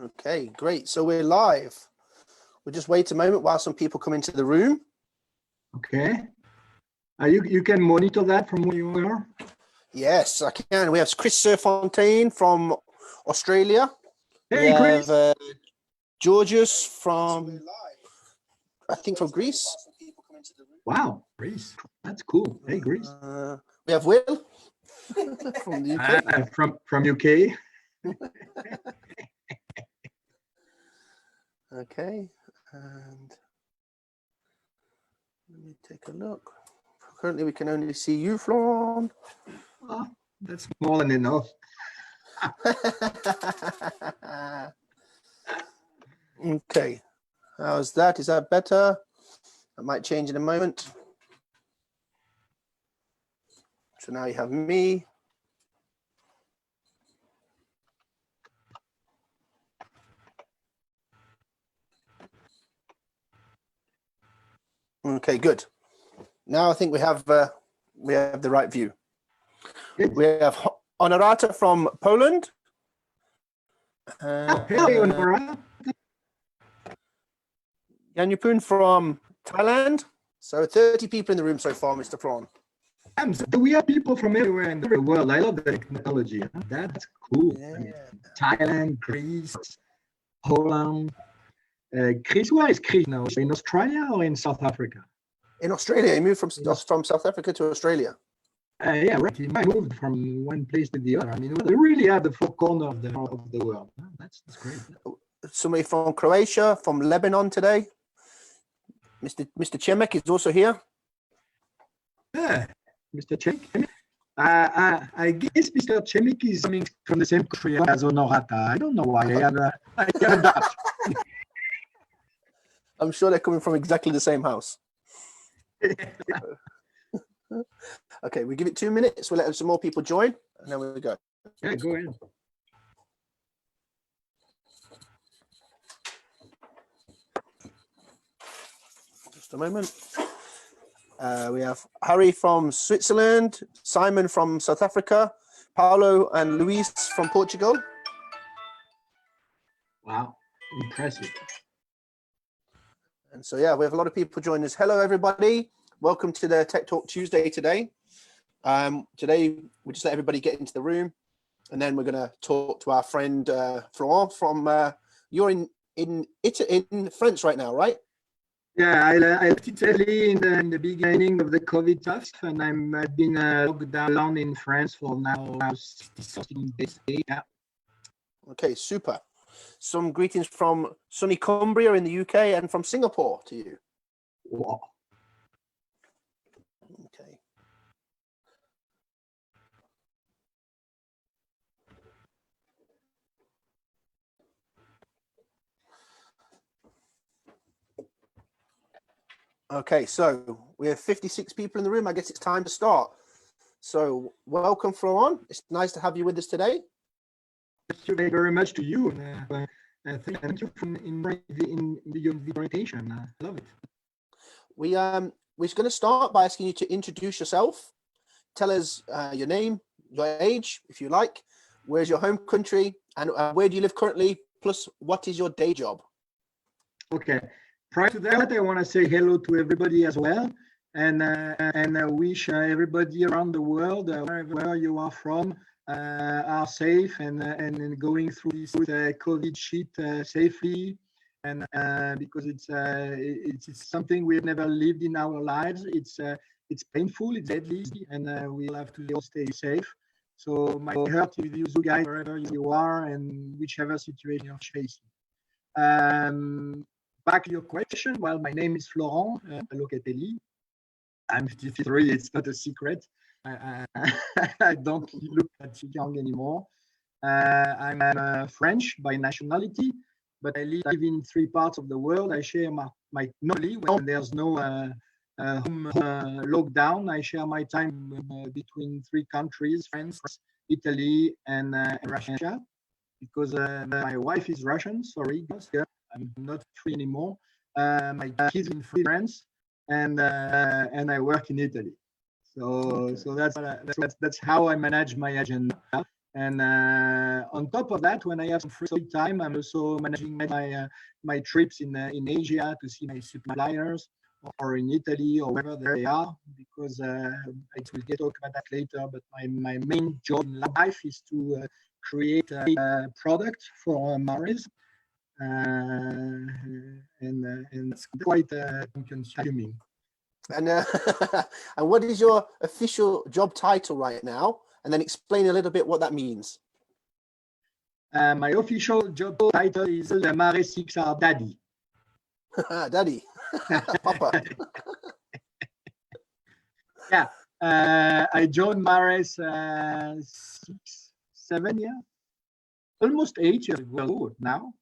Okay, great. So we're live. We'll just wait a moment while some people come into the room. Okay. You can monitor that from where you are? Yes, I can. We have Chris Serfontaine from Australia. Hey, Chris. Georgios from, I think, from Greece. Wow, Greece. That's cool. Hey, Greece. We have Will from the UK. From UK. Okay, and let me take a look. Currently, we can only see you, Florent. Oh, that's more than enough. Okay, how's that? Is that better? That might change in a moment. So now you have me. Okay, good. Now I think we have the right view. We have Honorata from Poland. Yanyupun from Thailand. So 30 people in the room so far, Mr. Prawn. We have people from everywhere in the world. I love the technology. That's cool. Yeah. I mean, Thailand, Greece, Poland. Chris, where is Chris now? In Australia or in South Africa? In Australia. He moved from South Africa to Australia. Yeah, right. He moved from one place to the other. I mean, we really have the four corners of the world. That's great. Somebody from Croatia, from Lebanon today. Mr. Chemek is also here. Yeah, Mr. Chemek. I guess Mr. Chemek is coming from the same country as Honorata. I don't know why. I have that. I'm sure they're coming from exactly the same house. Okay, we give it 2 minutes. We'll let some more people join, and then we'll go. Yeah, go ahead. Just a moment. We have Harry from Switzerland, Simon from South Africa, Paulo and Luis from Portugal. Wow, impressive. And so, yeah, we have a lot of people joining us. Hello, everybody. Welcome to the Tech Talk Tuesday today. Today, we just let everybody get into the room, and then we're going to talk to our friend Florent from, you're in France right now, right? Yeah, I left Italy in the beginning of the COVID stuff, and I've been locked down in France for now 16 days. Yeah. Okay, super. Some greetings from sunny Cumbria in the UK and from Singapore to you. Wow. Okay. Okay, so we have 56 people in the room. I guess it's time to start. So welcome, Florent. It's nice to have you with us today. Thank you very much to you. Thank you for the invitation. I love it. We're going to start by asking you to introduce yourself. Tell us your name, your age, if you like. Where's your home country, and where do you live currently? Plus, what is your day job? Okay. Prior to that, I want to say hello to everybody as well, and I wish everybody around the world, wherever you are from, are safe and going through this COVID shit safely, and because it's something we've never lived in our lives. It's painful, it's deadly, and we'll have to all stay safe. So my heart is with you guys wherever you are and whichever situation you're facing. Back to your question. Well, my name is Florent Locatelli. I'm 53. It's not a secret. I don't look that young anymore. I'm French by nationality, but I live in 3 parts of the world. I share my normally when there's no home lockdown. I share my time between 3 countries: France, Italy, and Russia. Because my wife is Russian. Sorry, I'm not free anymore. My kids in France, and I work in Italy. So that's how I manage my agenda. And on top of that, when I have some free time, I'm also managing my trips in Asia to see my suppliers, or in Italy, or wherever they are, because I will get talk about that later. But my main job in life is to create a product for Mares, and it's quite consuming. And and what is your official job title right now? And then explain a little bit what that means. My official job title is the Mares 6R Daddy. Daddy, Papa. Yeah, I joined Mares 7 years, almost 8 years ago now,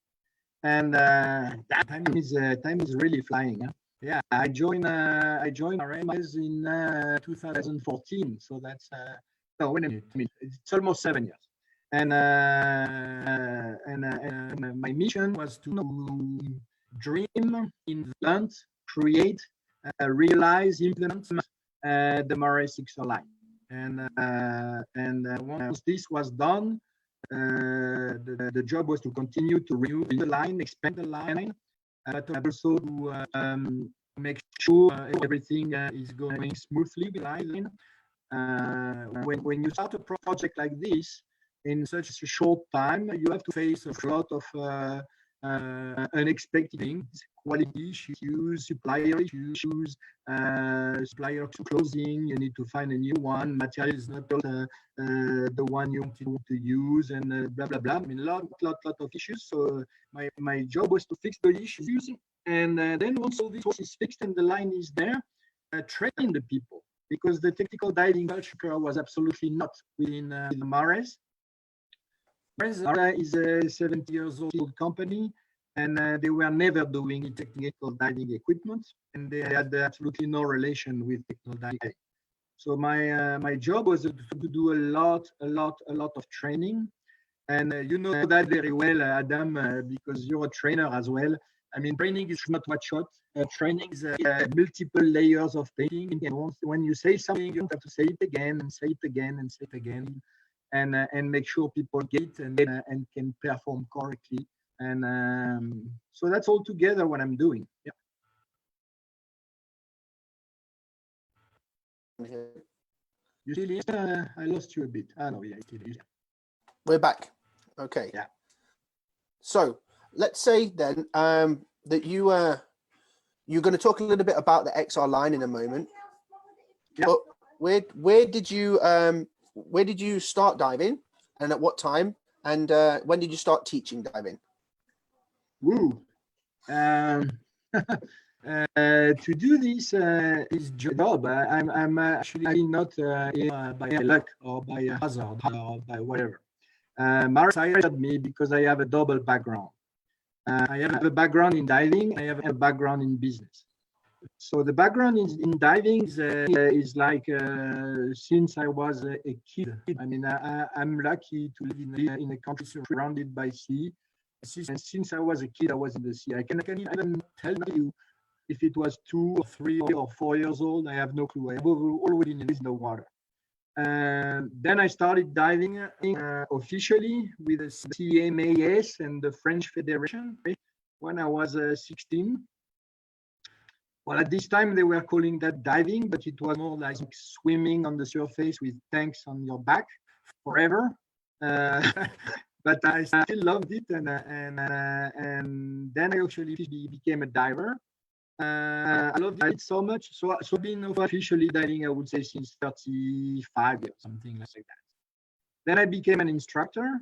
and that time is really flying. Huh? Yeah, I joined Mares in 2014, so that's no, wait a minute, it's almost 7 years. And my mission was to dream, invent, create, realize, implement the Mares 6R line. And once this was done, the job was to continue to renew the line, expand the line, but also to make sure everything is going smoothly with the line. When you start a project like this in such a short time, you have to face a lot of unexpected things, quality issues, supplier issues, supplier closing. You need to find a new one. Material is not the one you want to use, and blah blah blah. I mean, lot of issues. So my job was to fix the issues, and then once all this is fixed and the line is there, train the people, because the technical diving culture was absolutely not within the Mares. Mares is a 70 years old company, and they were never doing technical diving equipment, and they had absolutely no relation with technical diving. So my job was to do a lot of training, and you know that very well, Adam, because you're a trainer as well. I mean, training is not one shot. Training is multiple layers of training, and when you say something, you have to say it again and say it again and say it again, and make sure people get it and can perform correctly. And so that's all together what I'm doing. Yeah. You still here? I lost you a bit. Ah, no, yeah, still here. We're back. Okay. Yeah. So let's say then that you're going to talk a little bit about the XR line in a moment. Yeah. But where did you start diving, and at what time, and when did you start teaching diving? Woo. To do this job, I'm actually not by luck or by hazard or by whatever. Mares hired me because I have a double background. I have a background in diving. I have a background in business. So the background in diving is like since I was a kid. I mean, I'm lucky to live in a country surrounded by sea. And since I was a kid, I was in the sea. I can even tell you if it was 2 or 3 or 4 years old. I have no clue. I have already lived in the water. Then I started diving officially with the CMAS and the French Federation when I was 16. Well, at this time, they were calling that diving, but it was more like swimming on the surface with tanks on your back forever. But I still loved it, and then I actually became a diver. I loved it so much. So being officially diving, I would say since 35 years, something like that. Then I became an instructor,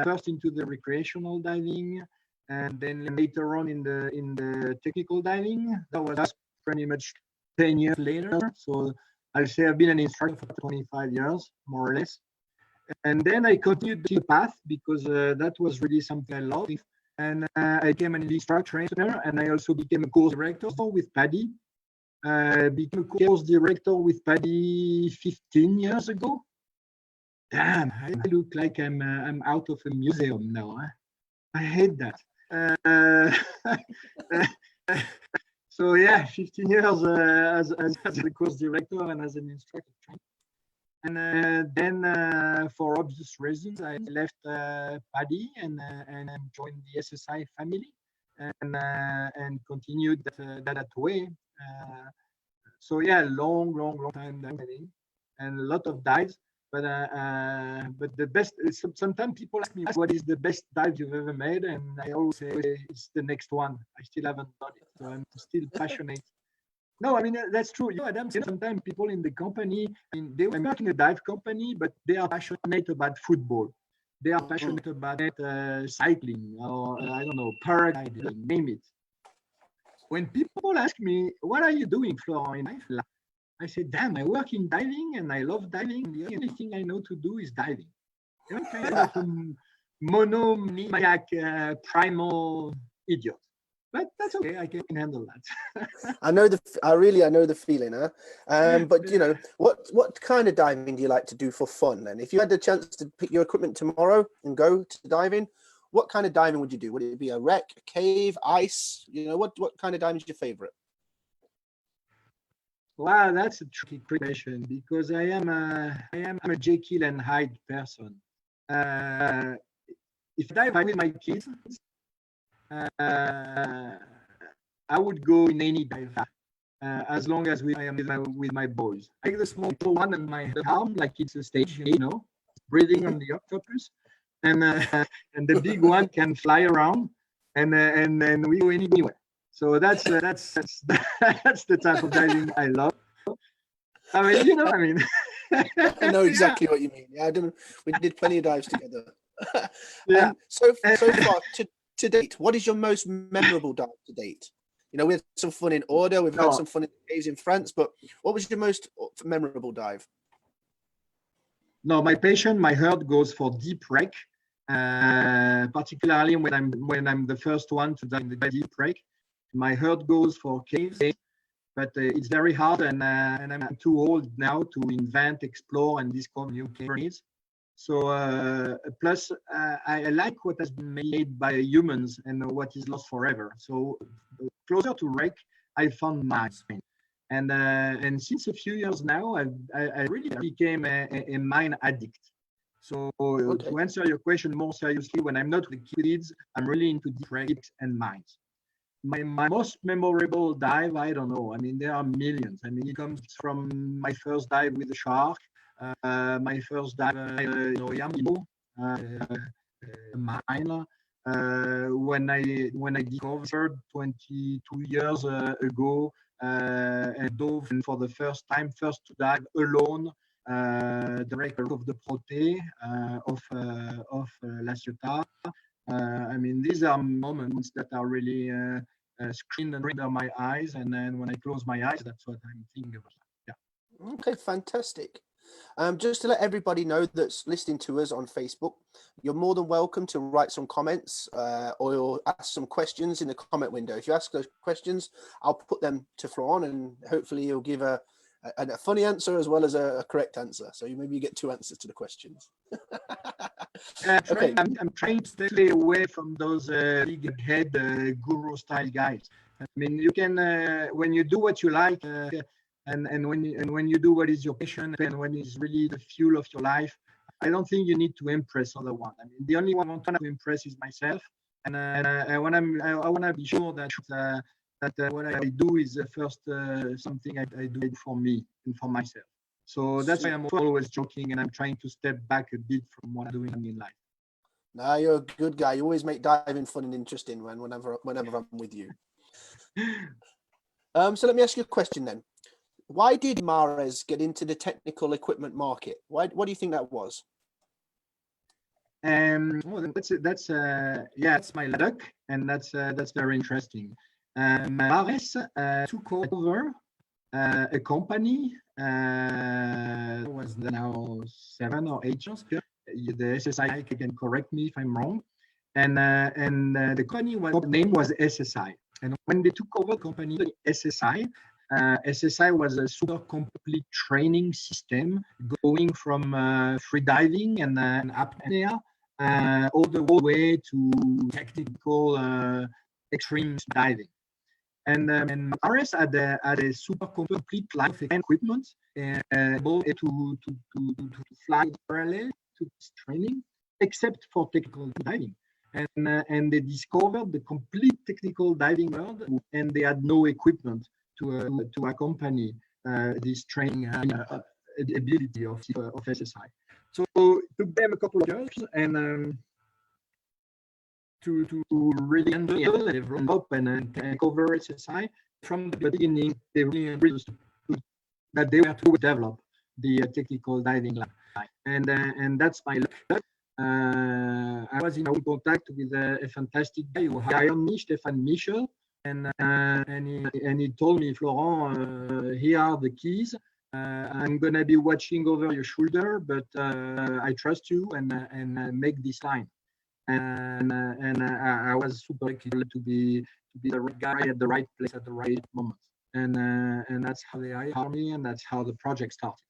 first into the recreational diving, and then later on in the technical diving. That was pretty much 10 years later. So I'll say I've been an instructor for 25 years, more or less. And then I continued the path because that was really something I loved. And I became an instructor trainer, and I also became a course director with Paddy. Became a course director with Paddy 15 years ago. Damn, I look like I'm out of a museum now. Huh? I hate that. So yeah, 15 years as a course director and as an instructor trainer. And then, for obvious reasons, I left PADI and joined the SSI family and continued that way. So yeah, long time diving and a lot of dives. But the best, sometimes people ask me what is the best dive you've ever made, and I always say it's the next one. I still haven't done it, so I'm still passionate. No, I mean that's true. You know, Adam, sometimes people in the company, I mean, they work in a dive company, but they are passionate about football. They are passionate about cycling or I don't know, paragliding, name it. When people ask me, "What are you doing, Florent, in life?" I say, "Damn, I work in diving and I love diving. The only thing I know to do is diving." I'm kind of a monomaniac, primal idiot. But that's okay. I can handle that. I know I know the feeling, huh? But you know, what kind of diving do you like to do for fun then? If you had the chance to pick your equipment tomorrow and go to diving, what kind of diving would you do? Would it be a wreck, a cave, ice? You know, what kind of diving is your favorite? Wow, that's a tricky question because I am a Jekyll and Hyde person. If I dive with my kids, I would go in any dive as long as I am with my boys. I take the small one in my arm like it's a stage, you know, breathing on the octopus, and and the big one can fly around, and we go anywhere. So that's that's the type of diving I love. I mean, you know, I mean, I know exactly what you mean. Yeah, we did plenty of dives together. yeah. So far to date, what is your most memorable dive to date? You know, we had some fun in Order, we've had some fun in caves in France, but what was your most memorable dive? No, my heart goes for deep wreck, particularly when I'm the first one to dive in the deep wreck. My heart goes for caves, but it's very hard, and I'm too old now to invent, explore, and discover new caves. So plus I like what has been made by humans and what is lost forever. So closer to wreck, I found mine. And since a few years now, I really became a mine addict. So to answer your question more seriously, when I'm not with kids, I'm really into deep wrecks and mines. My most memorable dive, I don't know. I mean, there are millions. I mean, it comes from my first dive with a shark, my first dive in Oyam, a mine. When I discovered 22 years ago and dove for the first time, first to dive alone, the wreck of the Proté of La Ciotat. I mean, these are moments that are really screened under my eyes, and then when I close my eyes, that's what I'm thinking about. Yeah. Okay, fantastic. Just to let everybody know that's listening to us on Facebook, you're more than welcome to write some comments or ask some questions in the comment window. If you ask those questions, I'll put them to Florent, and hopefully he'll give a funny answer as well as a correct answer. So maybe you get two answers to the questions. Okay. I'm trying to stay away from those big head guru style guys. I mean, you can when you do what you like, and when you do what is your passion and when it's really the fuel of your life, I don't think you need to impress other one. I mean, the only one I want to impress is myself, and I want to be sure that what I do is first something I do for me and for myself. So that's why I'm always joking, and I'm trying to step back a bit from what I'm doing in life. No, you're a good guy. You always make diving fun and interesting whenever I'm with you. So let me ask you a question then. Why did Mahrez get into the technical equipment market? What do you think that was? Well, that's my luck, and that's very interesting. Mahrez took over a company was now 7 or 8 years ago. The SSI can correct me if I'm wrong. And the company name was SSI. And when they took over the company, SSI, SSI was a super complete training system going from free diving and apnea all the way to technical extreme diving. And RS had a super complete line of equipment able to fly parallel to this training, except for technical diving. And they discovered the complete technical diving world, and they had no equipment to accompany this training ability of SSI. So it took them a couple of years and to really handle, develop, and cover SSI. From the beginning, they really understood that they were to develop the technical diving line, and that's my luck. I was in contact with a fantastic guy who hired me, Stéphane Michel, and he told me, Florent, here are the keys. I'm gonna be watching over your shoulder, but I trust you and make this line. And I was super lucky to be the right guy at the right place at the right moment. And that's how they hired me, and that's how the project started.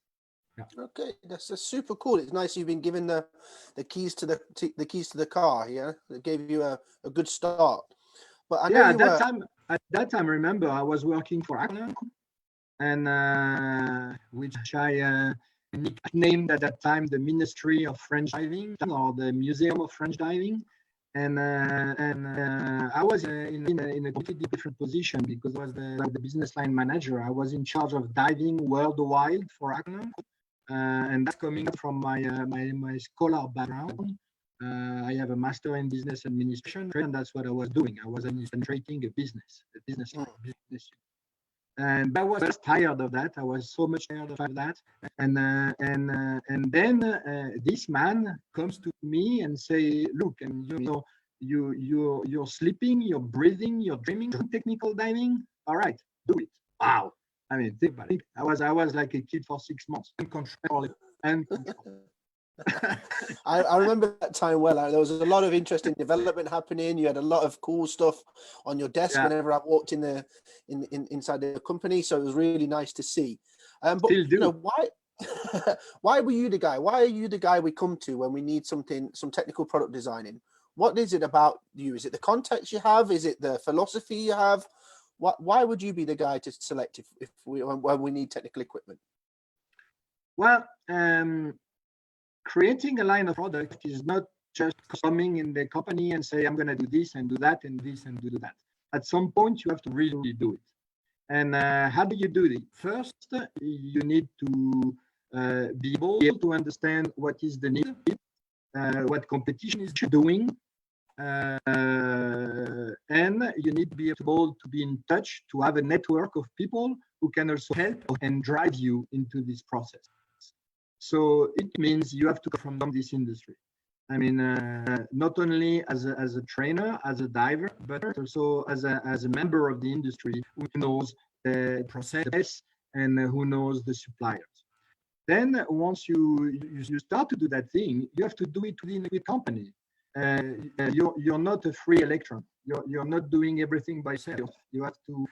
Yeah. Okay, that's super cool. It's nice you've been given the keys to the keys to the car. Yeah, it gave you a good start. But I know at that time, remember, I was working for Accolade, and which I nicknamed at that time the Ministry of French Diving, or the Museum of French Diving. And I was in a completely different position, because I was the business line manager. I was in charge of diving worldwide for Accolade, and that's coming from my scholar background. I have a master in business administration, and that's what I was doing. I was administrating a business line. And I was tired of that. I was so much tired of that. And then this man comes to me and say, "Look, and you're sleeping, you're breathing, you're dreaming, technical diving. All right, do it." Wow. I mean, think about it. I was like a kid for 6 months. Uncontrollable. I remember that time well. There was a lot of interesting development happening. You had a lot of cool stuff on your desk whenever I walked inside the company. So it was really nice to see. But why were you the guy? Why are you the guy we come to when we need some technical product designing? What is it about you? Is it the context you have? Is it the philosophy you have? Why would you be the guy to select when we need technical equipment? Well, creating a line of product is not just coming in the company and say, I'm going to do this and do that and this and do that. At some point, you have to really do it. And how do you do it? First, you need to be able to understand what is the need, what competition is doing, and you need to be able to be in touch, to have a network of people who can also help and drive you into this process. So it means you have to come from this industry. I mean, not only as a trainer, as a diver, but also as a member of the industry who knows the process and who knows the suppliers. Then once you start to do that thing, you have to do it within a company. You're not a free electron. You're not doing everything by yourself. You have to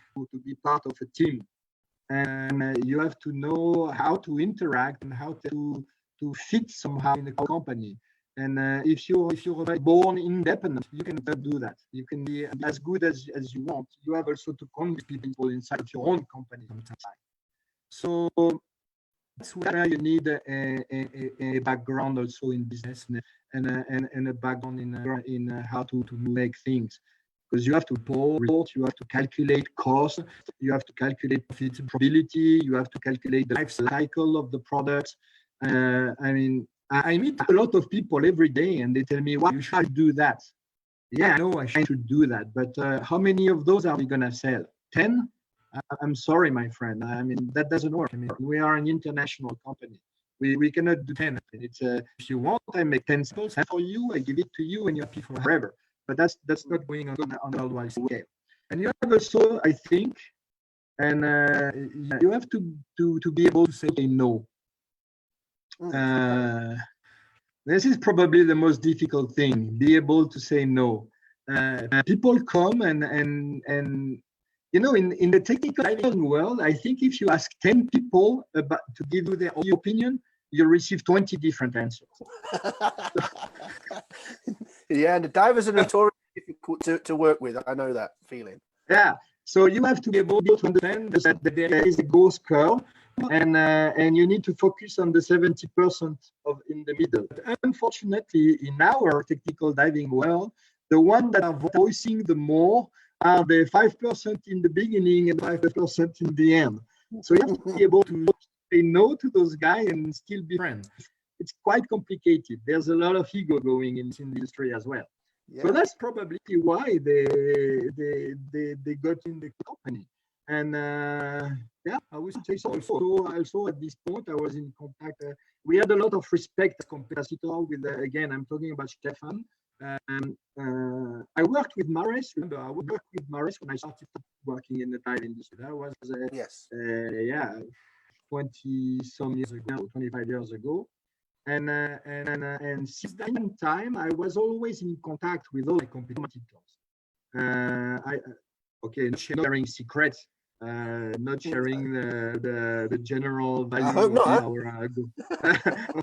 be part of a team. And you have to know how to interact and how to fit somehow in a company. And if you're born independent, you cannot do that. You can be as good as you want. You have also to convince people inside of your own company sometimes. So that's where you need a background also in business and a background in how to make things. Because you have to report, you have to calculate cost, you have to calculate profitability, you have to calculate the life cycle of the products. I mean, I meet a lot of people every day and they tell me, well, you should do that. Yeah, I know I should do that, but how many of those are we going to sell? 10? I'm sorry, my friend. I mean, that doesn't work. I mean, we are an international company. We cannot do 10. It's if you want, I make 10 samples for you, I give it to you, and you're happy forever. But that's not going on a worldwide scale. And you have also, I think, and you have to be able to say no. This is probably the most difficult thing, be able to say no. People come and you know, in the technical diving world, I think if you ask 10 people to give you their opinion, you'll receive 20 different answers. Yeah, and the divers are notoriously difficult to work with. I know that feeling. Yeah, So you have to be able to understand that there is a growth curve, and you need to focus on the 70% of in the middle. But unfortunately, in our technical diving world, the ones that are voicing the more are the 5% in the beginning and 5% in the end. So you have to be able to say no to those guys and still be friends. It's quite complicated. There's a lot of ego going in the industry as well. Yeah. So that's probably why they got in the company. And yeah, I would say so. Also at this point, I was in contact. We had a lot of respect as competitor with, again, I'm talking about Stefan. I worked with Maris. Remember, I worked with Maris when I started working in the dive industry. That was, yes, yeah, 20 some years ago, 25 years ago. And since that time, I was always in contact with all my competitors. Okay, not sharing secrets, not sharing the general value of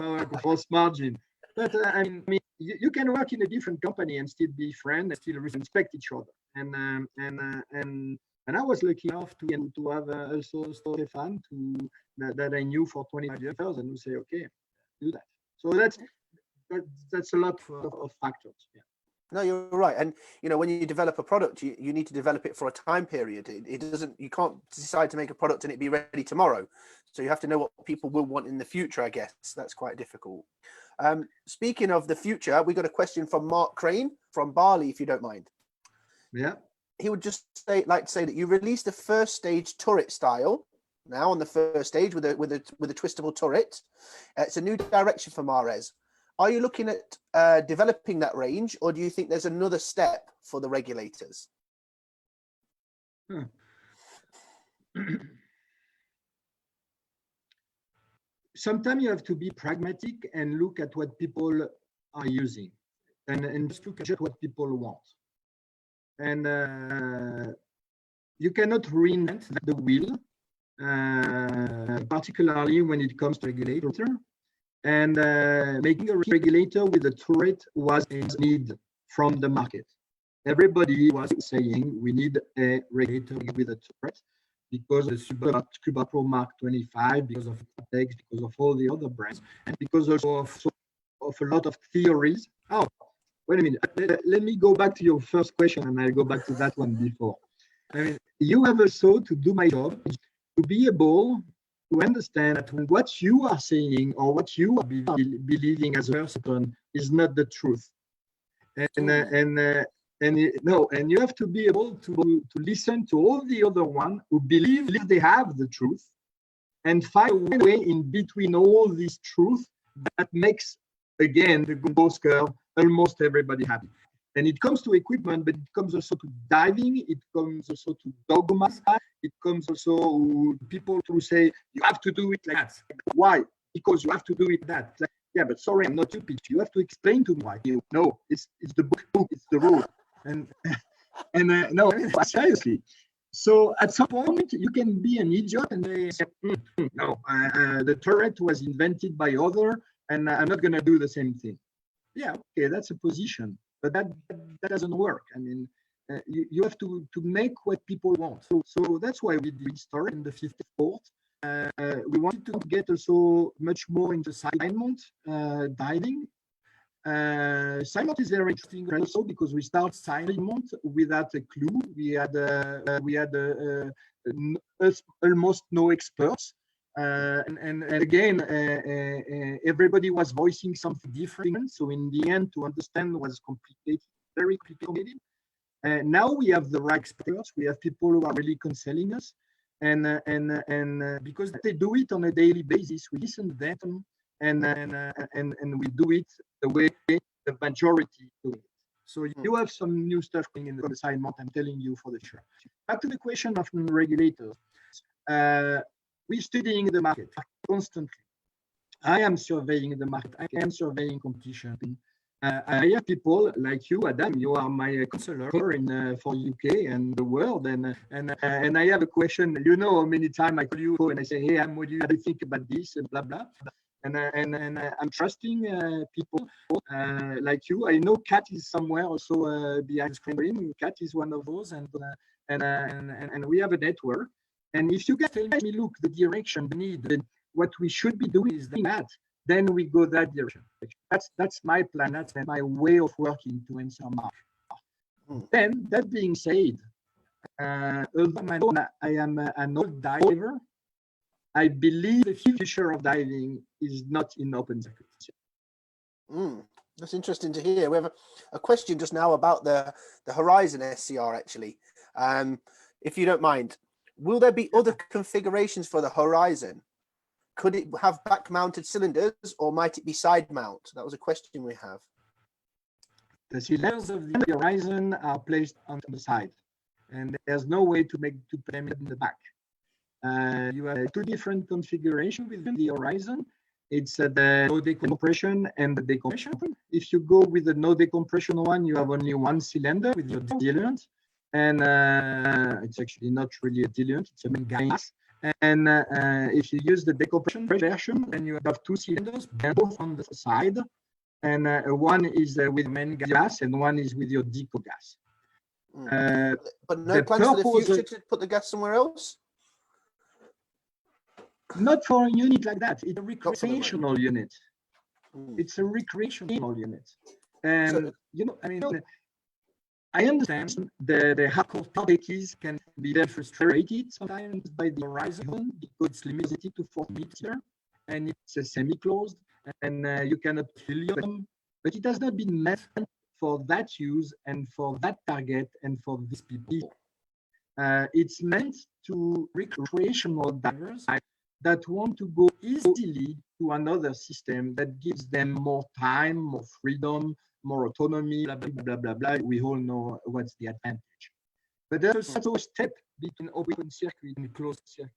our gross margin. But I mean, you can work in a different company and still be friends and still respect each other. And I was lucky enough to have also Stefan that I knew for 25 years and who say, okay, do that. So that's a lot of factors. Yeah. No, you're right. And when you develop a product, you need to develop it for a time period. You can't decide to make a product and it be ready tomorrow. So you have to know what people will want in the future, I guess. That's quite difficult. Speaking of the future, we got a question from Mark Crane from Bali, if you don't mind. Yeah. He would just like to say that you released the first stage turret style now on the first stage with a twistable turret. It's a new direction for Mares. Are you looking at developing that range, or do you think there's another step for the regulators? Sometimes you have to be pragmatic and look at what people are using and just look at what people want. And you cannot reinvent the wheel, particularly when it comes to regulator. And making a regulator with a turret was a need from the market. Everybody was saying we need a regulator with a turret because of the Scuba Pro Mark 25, because of Apex, because of all the other brands, and because also of a lot of theories. Oh, wait a minute. Let me go back to your first question, and I'll go back to that one before. I mean, you have also to do my job to be able to understand that what you are saying or what you are believing as a person is not the truth. And you have to be able to listen to all the other one who believe they have the truth and find a way in between all this truth that makes, again, the growth curve almost everybody happy. And it comes to equipment, but it comes also to diving, it comes also to dogmas, it comes also to people who say, you have to do it like that. Why? Because you have to do it that. Like, yeah, but sorry, I'm not stupid. You have to explain to me why. No, it's the book, it's the rule. And no, seriously. So at some point, you can be an idiot and they say, no, the turret was invented by other, and I'm not going to do the same thing. Yeah, okay, that's a position. But that doesn't work. I mean, you have to make what people want. So that's why we did start in the 50th port. We wanted to get also much more into Simon diving. Simon is very interesting also because we start Simon without a clue. We had almost no experts. And again, everybody was voicing something different. So in the end, to understand was complicated, very complicated. Now we have the right experts. We have people who are really counseling us, and because they do it on a daily basis, we listen to them, and we do it the way the majority do it. So you have some new stuff coming in the assignment. I'm telling you for the sure. Back to the question of regulators. We're studying the market constantly. I am surveying the market. I am surveying competition. I have people like you, Adam. You are my counselor for UK and the world. And I have a question. You know how many times I call you and I say, hey, what do you think about this and blah blah. And I'm trusting people like you. I know Kat is somewhere also behind the screen. Kat is one of those, and and we have a network. And if you can tell me, look, the direction we need, then what we should be doing is that, then we go that direction. That's my plan. That's my way of working to answer Mark. Then that being said, although I am an old diver, I believe the future of diving is not in open circuit. That's interesting to hear. We have a question just now about the Horizon SCR, actually. If you don't mind, will there be other configurations for the Horizon? Could it have back-mounted cylinders, or might it be side mount? That was a question we have. The cylinders of the Horizon are placed on the side, and there's no way to put them in the back. You have two different configurations with the Horizon. It's the no decompression and the decompression. If you go with the no decompression one, you have only one cylinder with your diluent, and it's actually not really a diluent, it's a main gas. And if you use the decompression version, then you have two cylinders, both on the side, and one is with main gas and one is with your deco gas. But no plans for the future to put the gas somewhere else? Not for a unit like that. It's a recreational unit. It's a recreational unit. And, so, you know, I mean, I understand the hardcore topics can be very frustrated sometimes by the Horizon because it's limited to 4 meters and it's a semi-closed and you cannot helium, but it has not been meant for that use and for that target and for these people. It's meant to recreational divers that want to go easily to another system that gives them more time, more freedom, more autonomy, blah, blah, blah, blah, blah. We all know what's the advantage. But there's also a step between open circuit and closed circuit.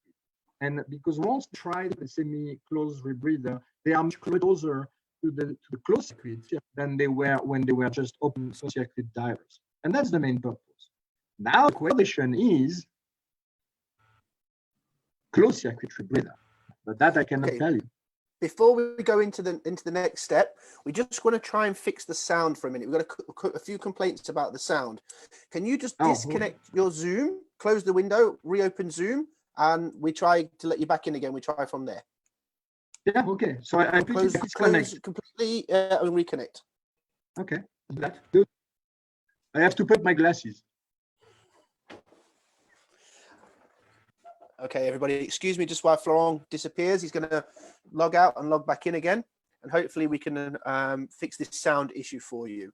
And because once you try the semi-closed rebreather, they are much closer to the closed circuit than they were when they were just open circuit divers. And that's the main purpose. Now the question is closed circuit rebreather, but that I cannot tell you. Before we go into the next step, we just want to try and fix the sound for a minute. We've got a few complaints about the sound. Can you just disconnect your Zoom, close the window, reopen Zoom, and we try to let you back in again. We try from there. Yeah, okay. So I close completely and reconnect. Okay, that's good. I have to put my glasses. Okay, everybody, excuse me just while Florent disappears. He's going to log out and log back in again, and hopefully we can fix this sound issue for you.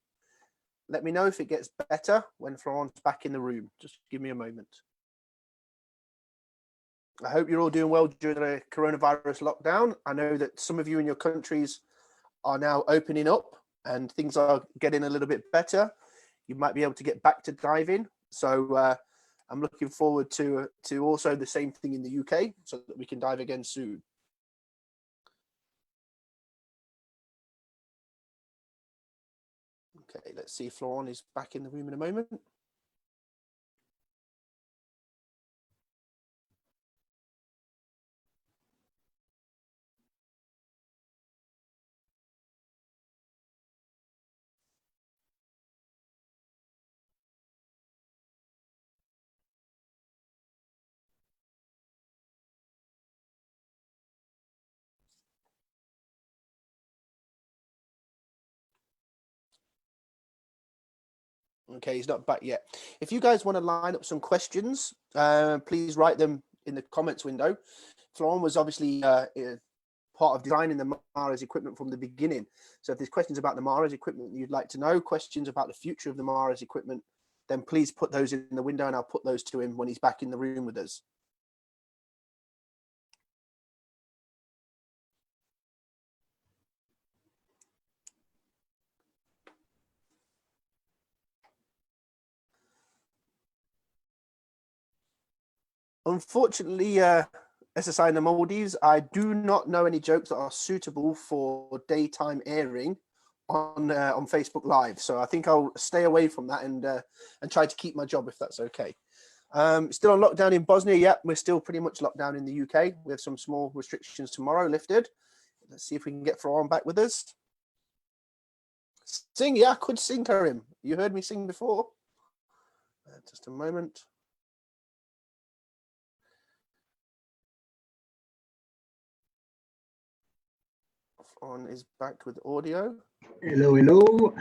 Let me know if it gets better when Florent's back in the room. Just give me a moment. I hope you're all doing well during the coronavirus lockdown. I know that some of you in your countries are now opening up and things are getting a little bit better. You might be able to get back to diving. So I'm looking forward to also the same thing in the UK so that we can dive again soon. Okay, let's see if Florent is back in the room in a moment. Okay, he's not back yet. If you guys want to line up some questions, please write them in the comments window. Florent was obviously part of designing the Mara's equipment from the beginning. So if there's questions about the Mara's equipment you'd like to know, questions about the future of the Mara's equipment, then please put those in the window and I'll put those to him when he's back in the room with us. Unfortunately, SSI in the Maldives, I do not know any jokes that are suitable for daytime airing on Facebook Live. So I think I'll stay away from that and try to keep my job if that's okay. Still on lockdown in Bosnia. Yep, we're still pretty much locked down in the UK. We have some small restrictions tomorrow lifted. Let's see if we can get Florent back with us. Sing, yeah, I could sing, Karim. You heard me sing before. Just a moment. On is back with audio. Hello, hello.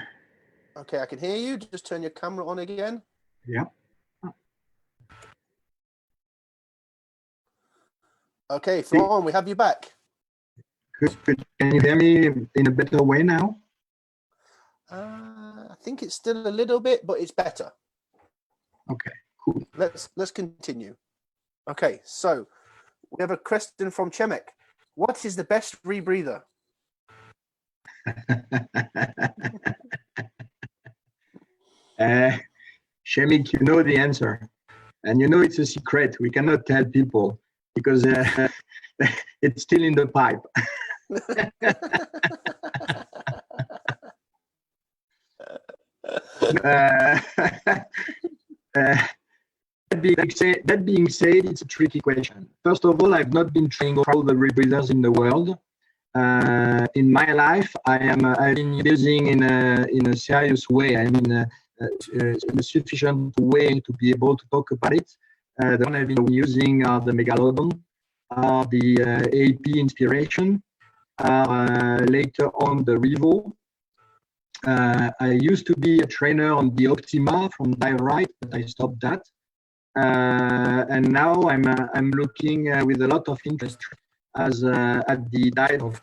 Okay, I can hear you. Just turn your camera on again. Yeah. Okay, Florent, we have you back. Good. Can you hear me in a better way now? I think it's still a little bit, but it's better. Okay, cool. Let's continue. Okay, so we have a question from Chemek. What is the best rebreather? Shemik, you know the answer. And you know it's a secret. We cannot tell people because it's still in the pipe. That being said, it's a tricky question. First of all, I've not been trying all the rebreathers in the world. In my life, I've been using in a serious way. I mean, in a sufficient way to be able to talk about it. The one I've been using are the Megalodon, are the AP Inspiration, later on the Revo. I used to be a trainer on the Optima from Dive Right, but I stopped that. And now I'm looking with a lot of interest as at the dive of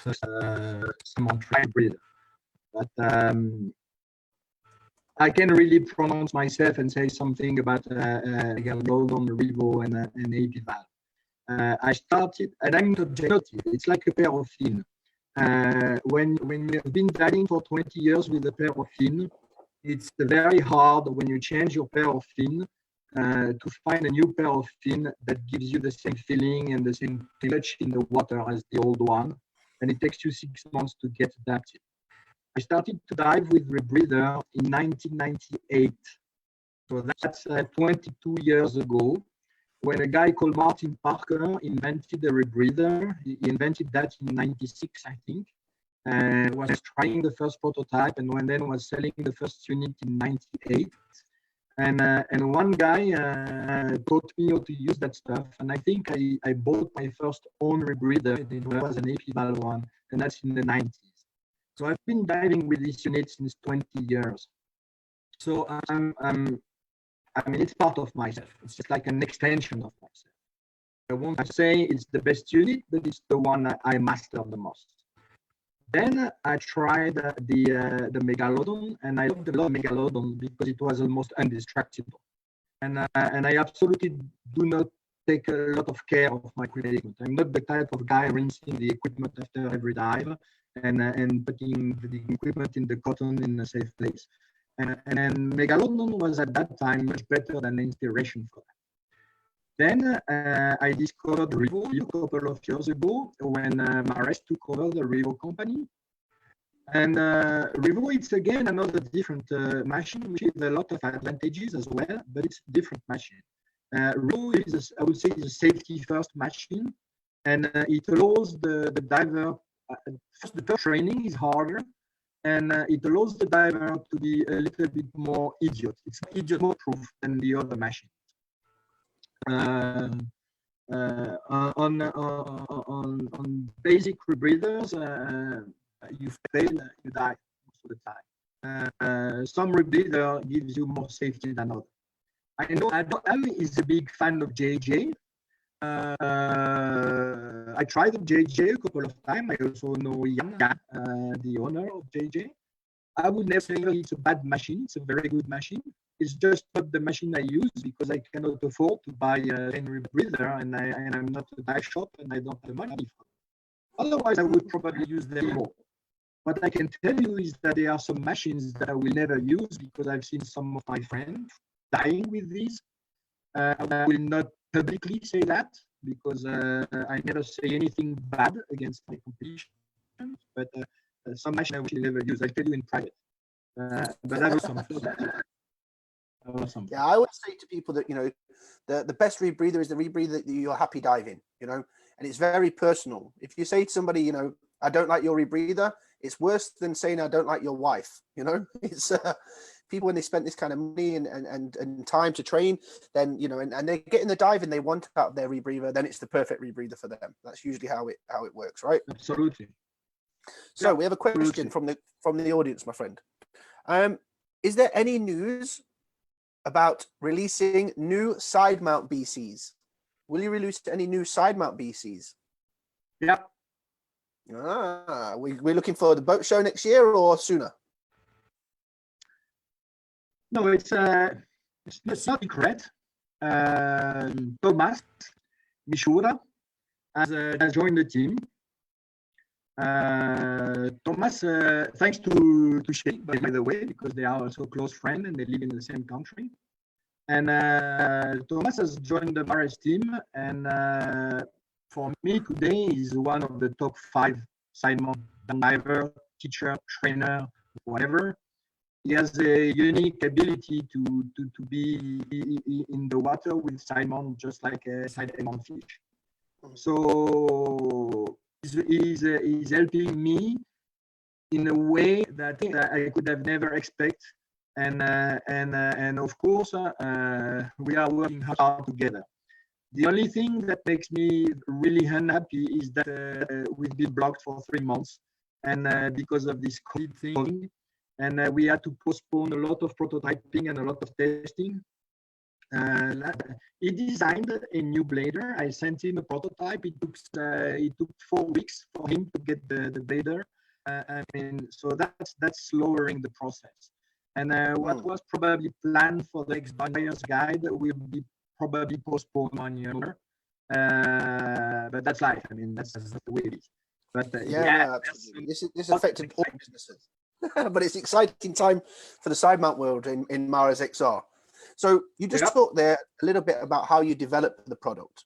some breeder. But I can really pronounce myself and say something about Megalodon, Revo, and AP valve. I started, and I'm not objective. It's like a pair of fins. When you've been diving for 20 years with a pair of fins, it's very hard when you change your pair of fins to find a new pair of fins that gives you the same feeling and the same touch in the water as the old one. And it takes you 6 months to get adapted. I started to dive with rebreather in 1998. So that's 22 years ago, when a guy called Martin Parker invented the rebreather. He invented that in 96, I think, and was trying the first prototype, and then was selling the first unit in 98. And one guy taught me how to use that stuff, and I think I bought my first own rebreather. It was an AP valve one, and that's in the 90s. So I've been diving with this unit since 20 years. So I mean, it's part of myself. It's just like an extension of myself. I won't say it's the best unit, but it's the one I mastered the most. Then I tried the Megalodon, and I loved the Megalodon because it was almost indestructible. And I absolutely do not take a lot of care of my equipment. I'm not the type of guy rinsing the equipment after every dive and putting the equipment in the cotton in a safe place. And Megalodon was at that time much better than Inspiration for that. Then I discovered Revo a couple of years ago when Mares took over the Revo company. And Revo, it's again another different machine, which has a lot of advantages as well, but it's a different machine. Revo is, I would say, is a safety-first machine, and it allows the diver, first the training is harder, and it allows the diver to be a little bit more idiot. It's idiot proof than the other machine. On basic rebreathers, you fail, you die most of the time. Some rebreather gives you more safety than others. I know Adam is a big fan of JJ. I tried the JJ a couple of times. I also know Jan, the owner of JJ. I would never say it's a bad machine. It's a very good machine. It's just not the machine I use because I cannot afford to buy a rebreather, and I'm not a dive shop and I don't have money for it. Otherwise, I would probably use them more. What I can tell you is that there are some machines that I will never use because I've seen some of my friends dying with these. I will not publicly say that because I never say anything bad against my competition. But some machine I will never use. I'll tell you in private. But I will some. Yeah, I would say to people that, you know, the best rebreather is the rebreather that you're happy diving, you know, and it's very personal. If you say to somebody, you know, I don't like your rebreather, it's worse than saying I don't like your wife, you know. It's people, when they spent this kind of money and time to train, then, you know, and they get in the dive and they want out their rebreather, then it's the perfect rebreather for them. That's usually how it works, right? Absolutely. So Yeah, we have a question from the audience, my friend. Is there any news about releasing new side mount BCs? Will you release any new side mount BCs? Yeah. We're looking for the boat show next year or sooner? No, it's not secret. Thomas Mishura has joined the team. Thomas, thanks to Shay, by the way, because they are also close friends and they live in the same country. And Thomas has joined the Mares team, and for me today is one of the top 5 side mount diver, teacher, trainer, whatever. He has a unique ability to be in the water with side mount, just like a side mount fish. So he's helping me in a way that I could have never expected. And of course, we are working hard together. The only thing that makes me really unhappy is that we've been blocked for 3 months, and because of this COVID thing, and we had to postpone a lot of prototyping and a lot of testing. He designed a new blader. I sent him a prototype. It took 4 weeks for him to get the blader. So that's lowering the process. And what was probably planned for the next buyer's guide will be probably postponed 1 year. But that's life. I mean, that's the way it is. But No, absolutely. This affected all businesses. But it's exciting time for the side mount world in Mares XR. So you just talked there a little bit about how you develop the product.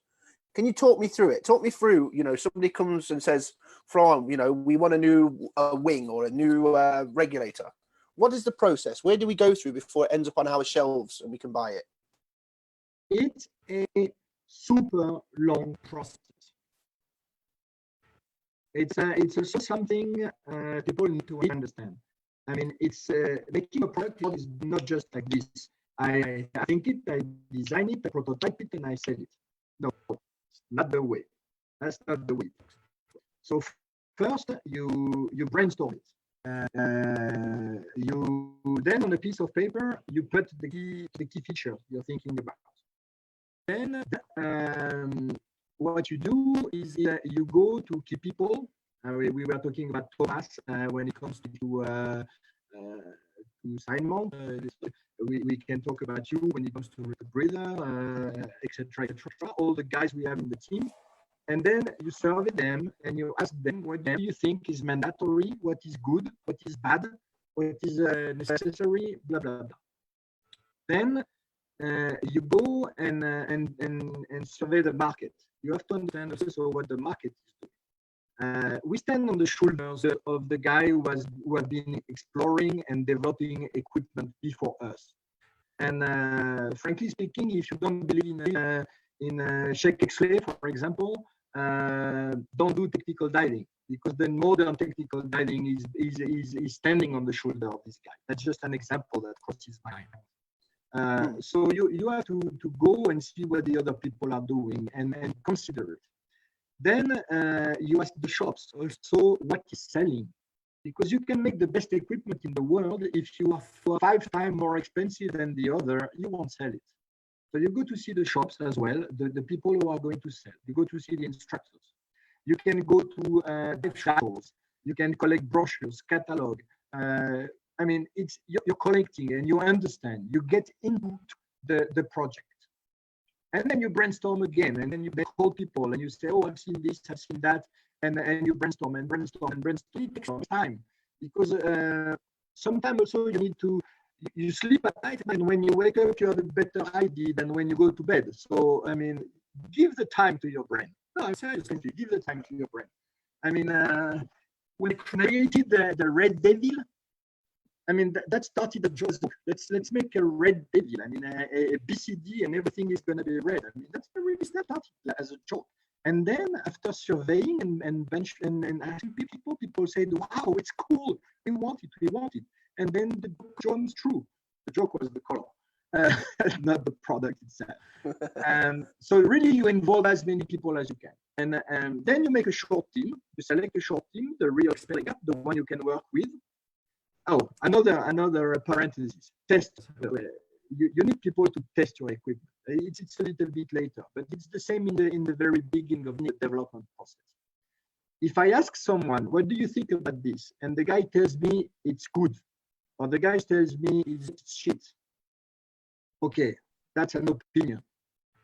Can you talk me through it? Talk me through, somebody comes and says, Florent, we want a new wing or a new regulator. What is the process? Where do we go through before it ends up on our shelves and we can buy it? It's a super long process. It's also something people need to understand. I mean, it's making a product is not just like this. I think it, I design it, I prototype it, and I sell it. No, it's not the way. That's not the way. So first, you brainstorm it. You then on a piece of paper, you put the key features you're thinking about. Then what you do is you go to key people. We were talking about Thomas when it comes to side mount. We can talk about you when it comes to breather, etc., etc. All the guys we have in the team, and then you survey them and you ask them what do you think is mandatory, what is good, what is bad, what is necessary, blah blah blah. Then you go and survey the market. You have to understand also what the market is doing. We stand on the shoulders of the guy who have been exploring and developing equipment before us. And frankly speaking, if you don't believe in Sheikh X-ray, for example, don't do technical diving, because the modern technical diving is standing on the shoulder of this guy. That's just an example that crosses my mind. So you have to go and see what the other people are doing and consider it. Then you ask the shops also what is selling, because you can make the best equipment in the world. If you are 5 times more expensive than the other, you won't sell it. So you go to see the shops as well, the people who are going to sell. You go to see the instructors. You can go to dive shuttles. You can collect brochures, catalog. I mean, it's you're collecting and you understand. You get into the project. And then you brainstorm again, and then you call people and you say, oh, I've seen this, I've seen that, and you brainstorm and brainstorm and brainstorm. It takes some time, because sometimes also you sleep at night, and when you wake up, you have a better idea than when you go to bed. So, I mean, give the time to your brain. No, I'm seriously, give the time to your brain. I mean, when I created the Red Devil, I mean, that started a joke. Let's make a red devil. I mean, a BCD and everything is going to be red. I mean, that's really started as a joke. And then after surveying and asking people said, wow, it's cool. We want it. And then the joke comes true. The joke was the color, not the product itself. So really you involve as many people as you can. And then you make a short team. You select a short team, the real expert, the one you can work with. Oh, another parenthesis. Test. You need people to test your equipment. It's a little bit later, but it's the same in the very beginning of the development process. If I ask someone, what do you think about this? And the guy tells me it's good, or the guy tells me it's shit. Okay, that's an opinion.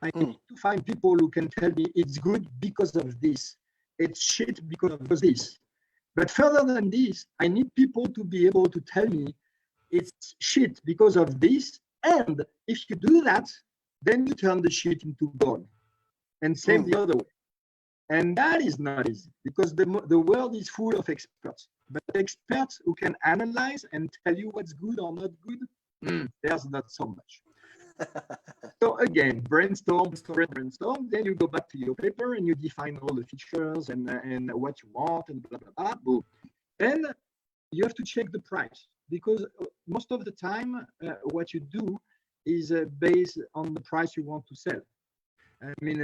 I need to find people who can tell me it's good because of this, it's shit because of this. But further than this, I need people to be able to tell me it's shit because of this. And if you do that, then you turn the shit into gold. And same the other way. And that is not easy because the world is full of experts. But experts who can analyze and tell you what's good or not good, there's not so much. So again, brainstorm, then you go back to your paper and you define all the features and what you want and blah, blah, blah, boom. Then you have to check the price because most of the time, what you do is based on the price you want to sell. I mean,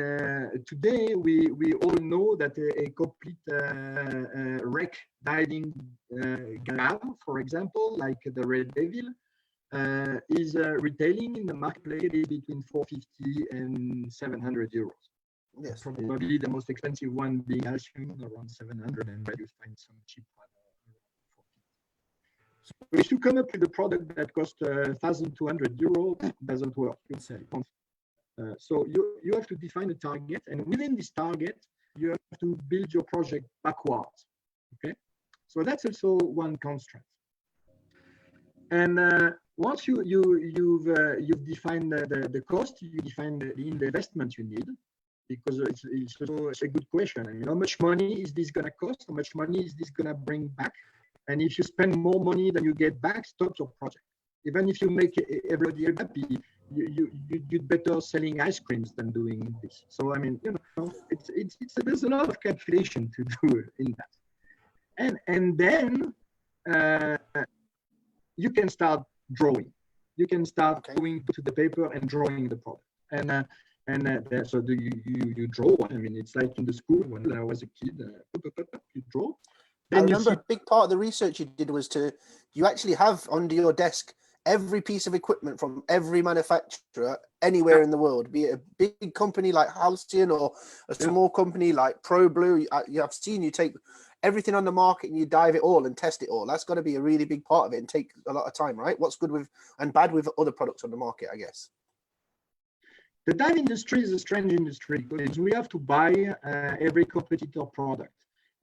today we all know that a complete wreck diving gal, for example, like the Red Devil, is retailing in the marketplace between 450 and 700 euros. Yes. Probably the most expensive one being Alcium, around 700, and you find some cheap one around 450. So if you come up with a product that costs 1,200 euros, it doesn't work. You sell it. So you have to define a target, and within this target, you have to build your project backwards. Okay, so that's also one constraint. And once you've defined the cost, you define the investment you need, because it's also a good question. I mean, how much money is this going to cost? How much money is this going to bring back? And if you spend more money than you get back, stop your project. Even if you make everybody happy, you'd better selling ice creams than doing this. So I mean, you know, there's a lot of calculation to do in that. And then you can start drawing. You can start going to the paper and drawing the product. So do you draw? I mean, it's like in the school when I was a kid, you draw. Then I remember a big part of the research you did was you actually have under your desk every piece of equipment from every manufacturer anywhere in the world, be it a big company like Halcyon or a small company like ProBlue. I've seen you take everything on the market and you dive it all and test it all. That's got to be a really big part of it and take a lot of time, right? What's good with and bad with other products on the market, I guess. The dive industry is a strange industry because we have to buy every competitor product.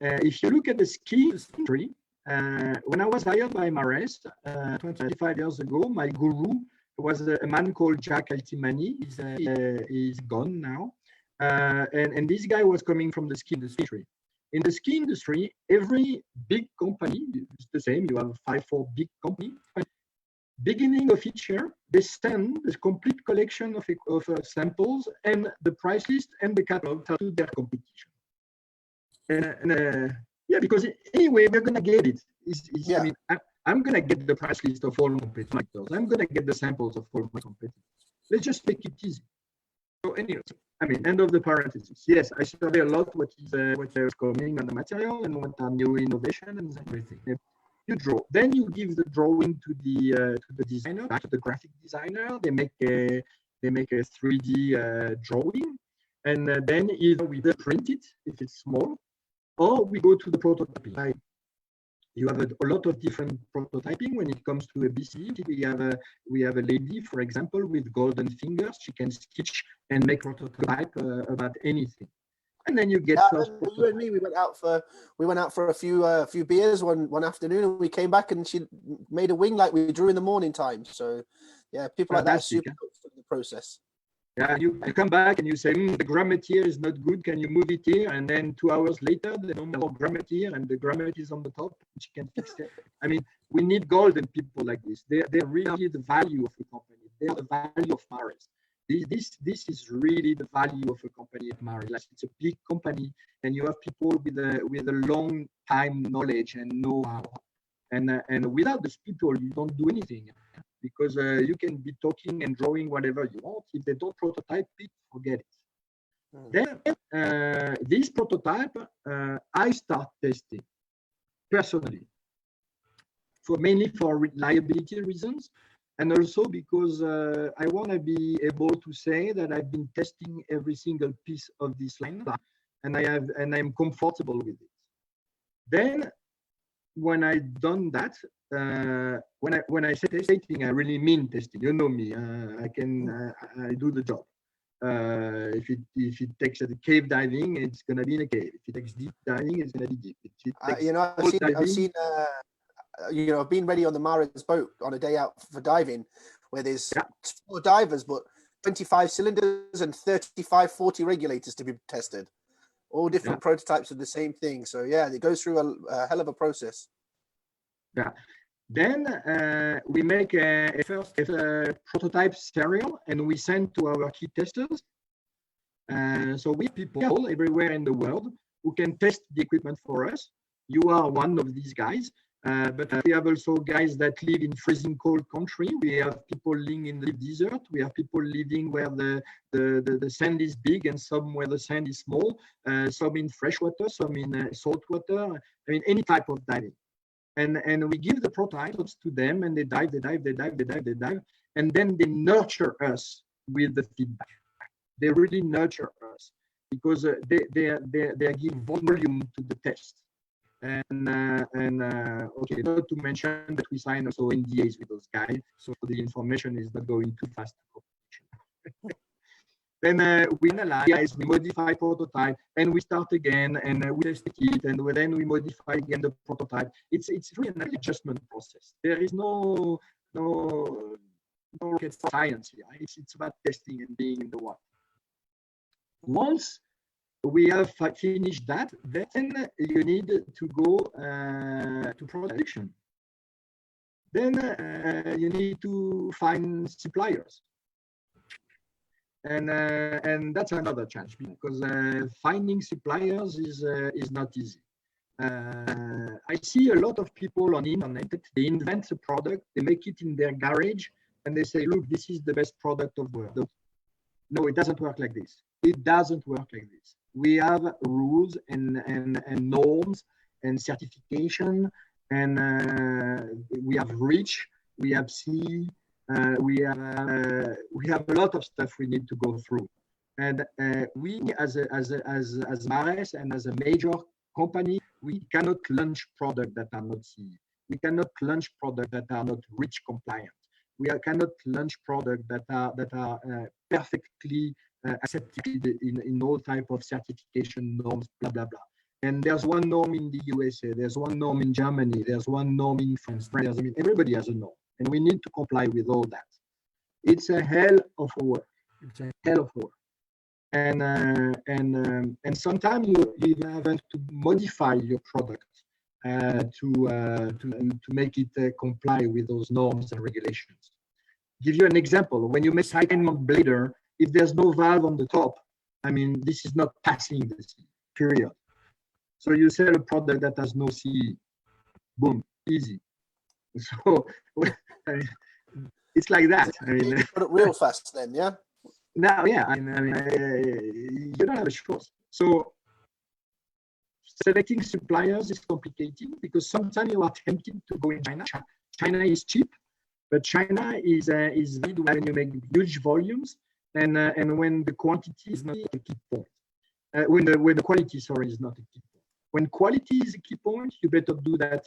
If you look at the ski industry, when I was hired by Mares 25 years ago, my guru was a man called Jack Altimani. He's gone now. And this guy was coming from the ski industry. In the ski industry, every big company is the same. You have 5-4 big companies. Beginning of each year, they send the complete collection of samples and the price list and the catalog to their competition. Yeah, because anyway, we're going to get it. I mean, I'm going to get the price list of all my competitors. I'm going to get the samples of all my competitors. Let's just make it easy. So anyway, I mean, end of the parenthesis. Yes, I survey a lot what is coming on the material and what are new innovation and everything. You draw. Then you give the drawing to the designer, to the graphic designer. They make a 3D drawing, and then either we print it if it's small, or we go to the prototyping. You have a lot of different prototyping when it comes to a BC. We have a lady, for example, with golden fingers. She can stitch and make prototype about anything. And then you get first. You and me, we went out for a few beers one afternoon, and we came back and she made a wing like we drew in the morning time. So yeah, people like that are super helpful in the process. Yeah, you come back and you say, the grommet here is not good. Can you move it here? And then 2 hours later, the normal grommet here and the grommet is on the top. She can fix it. I mean, we need golden people like this. They're really the value of the company. They're the value of Mares. This is really the value of a company at Mares. Like, it's a big company, and you have people with a long time knowledge and know-how. And without these people, you don't do anything. Because you can be talking and drawing whatever you want. If they don't prototype it, forget it. Then this prototype, I start testing personally, mainly for reliability reasons, and also because I want to be able to say that I've been testing every single piece of this line, and I'm comfortable with it. Then, when I've done that, when I say testing, I really mean testing. You know me. I do the job. If it takes a cave diving, it's gonna be in a cave. If it takes deep diving, it's gonna be deep. If it takes I've seen I've been ready on the Mara's boat on a day out for diving, where there's 4 divers, but 25 cylinders and 35, 40 regulators to be tested. All different prototypes of the same thing. So yeah, it goes through a hell of a process. Yeah. Then we make a first prototype serial, and we send to our key testers. So we have people everywhere in the world who can test the equipment for us. You are one of these guys, but we have also guys that live in freezing cold country. We have people living in the desert. We have people living where the sand is big and some where the sand is small, some in freshwater, some in salt water. I mean, any type of diving. And we give the prototypes to them, and they dive, and then they nurture us with the feedback. They really nurture us because they give volume to the test. And okay, not to mention that we sign also NDAs with those guys, so the information is not going too fast. Then we analyze, we modify prototype, and we start again, and we test it, and then we modify again the prototype. It's really an adjustment process. There is no rocket science here. It's about testing and being in the water. Once we have finished that, then you need to go to production. Then you need to find suppliers. And that's another challenge, because finding suppliers is not easy. I see a lot of people on the internet. They invent a product, they make it in their garage, and they say, "Look, this is the best product of the world." No, it doesn't work like this. It doesn't work like this. We have rules and norms and certification, and we have REACH, we have CE. We have a lot of stuff we need to go through, and we as Mares and as a major company, we cannot launch products that are not CE. We cannot launch products that are not REACH compliant. We cannot launch products that are perfectly accepted in all type of certification norms, blah blah blah. And there's one norm in the USA, there's one norm in Germany, there's one norm in France. I mean, everybody has a norm. And we need to comply with all that. It's a hell of a work. It's a hell of a work. And sometimes you have to modify your product to make it comply with those norms and regulations. Give you an example. When you make side mount blader, if there's no valve on the top, I mean, this is not passing the CE, period. So you sell a product that has no CE, boom, easy. So it's like that. I mean, put it real fast then, yeah. Now, yeah. I mean, you don't have a choice. So selecting suppliers is complicated because sometimes you are tempted to go in China. China is cheap, but China is very good when you make huge volumes and when the quantity is not a key point. When the quality, sorry, is not a key point. When quality is a key point, you better do that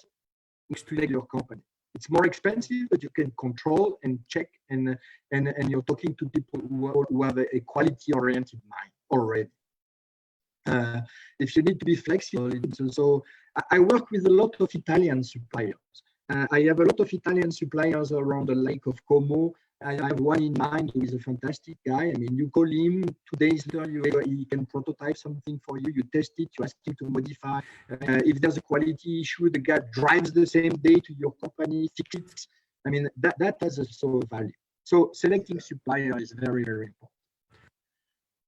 next to your company. It's more expensive, but you can control and check, and you're talking to people who have a quality-oriented mind already. If you need to be flexible, so I work with a lot of Italian suppliers. I have a lot of Italian suppliers around the Lake of Como. I have one in mind who is a fantastic guy. I mean, you call him 2 days later, he can prototype something for you. You test it, you ask him to modify. If there's a quality issue, the guy drives the same day to your company, fix it. I mean, that has also value. So selecting supplier is very, very important.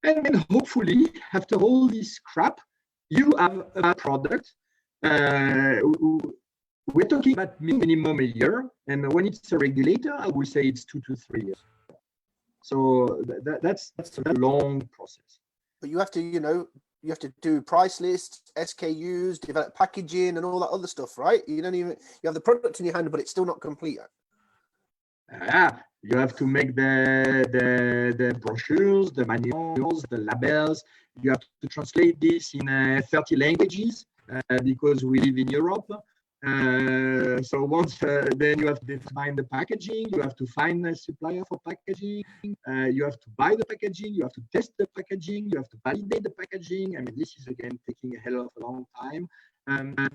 And then hopefully, after all this crap, you have a product. We're talking about minimum a year, and when it's a regulator, I would say it's 2 to 3 years. So that's a long process. but you have to, you have to do price lists, SKUs, develop packaging, and all that other stuff, right? You have the product in your hand, but it's still not complete. You have to make the brochures, the manuals, the labels. You have to translate this in 30 languages because we live in Europe. So once then you have to define the packaging, you have to find a supplier for packaging, you have to buy the packaging, you have to test the packaging, you have to validate the packaging. I mean, this is again taking a hell of a long time.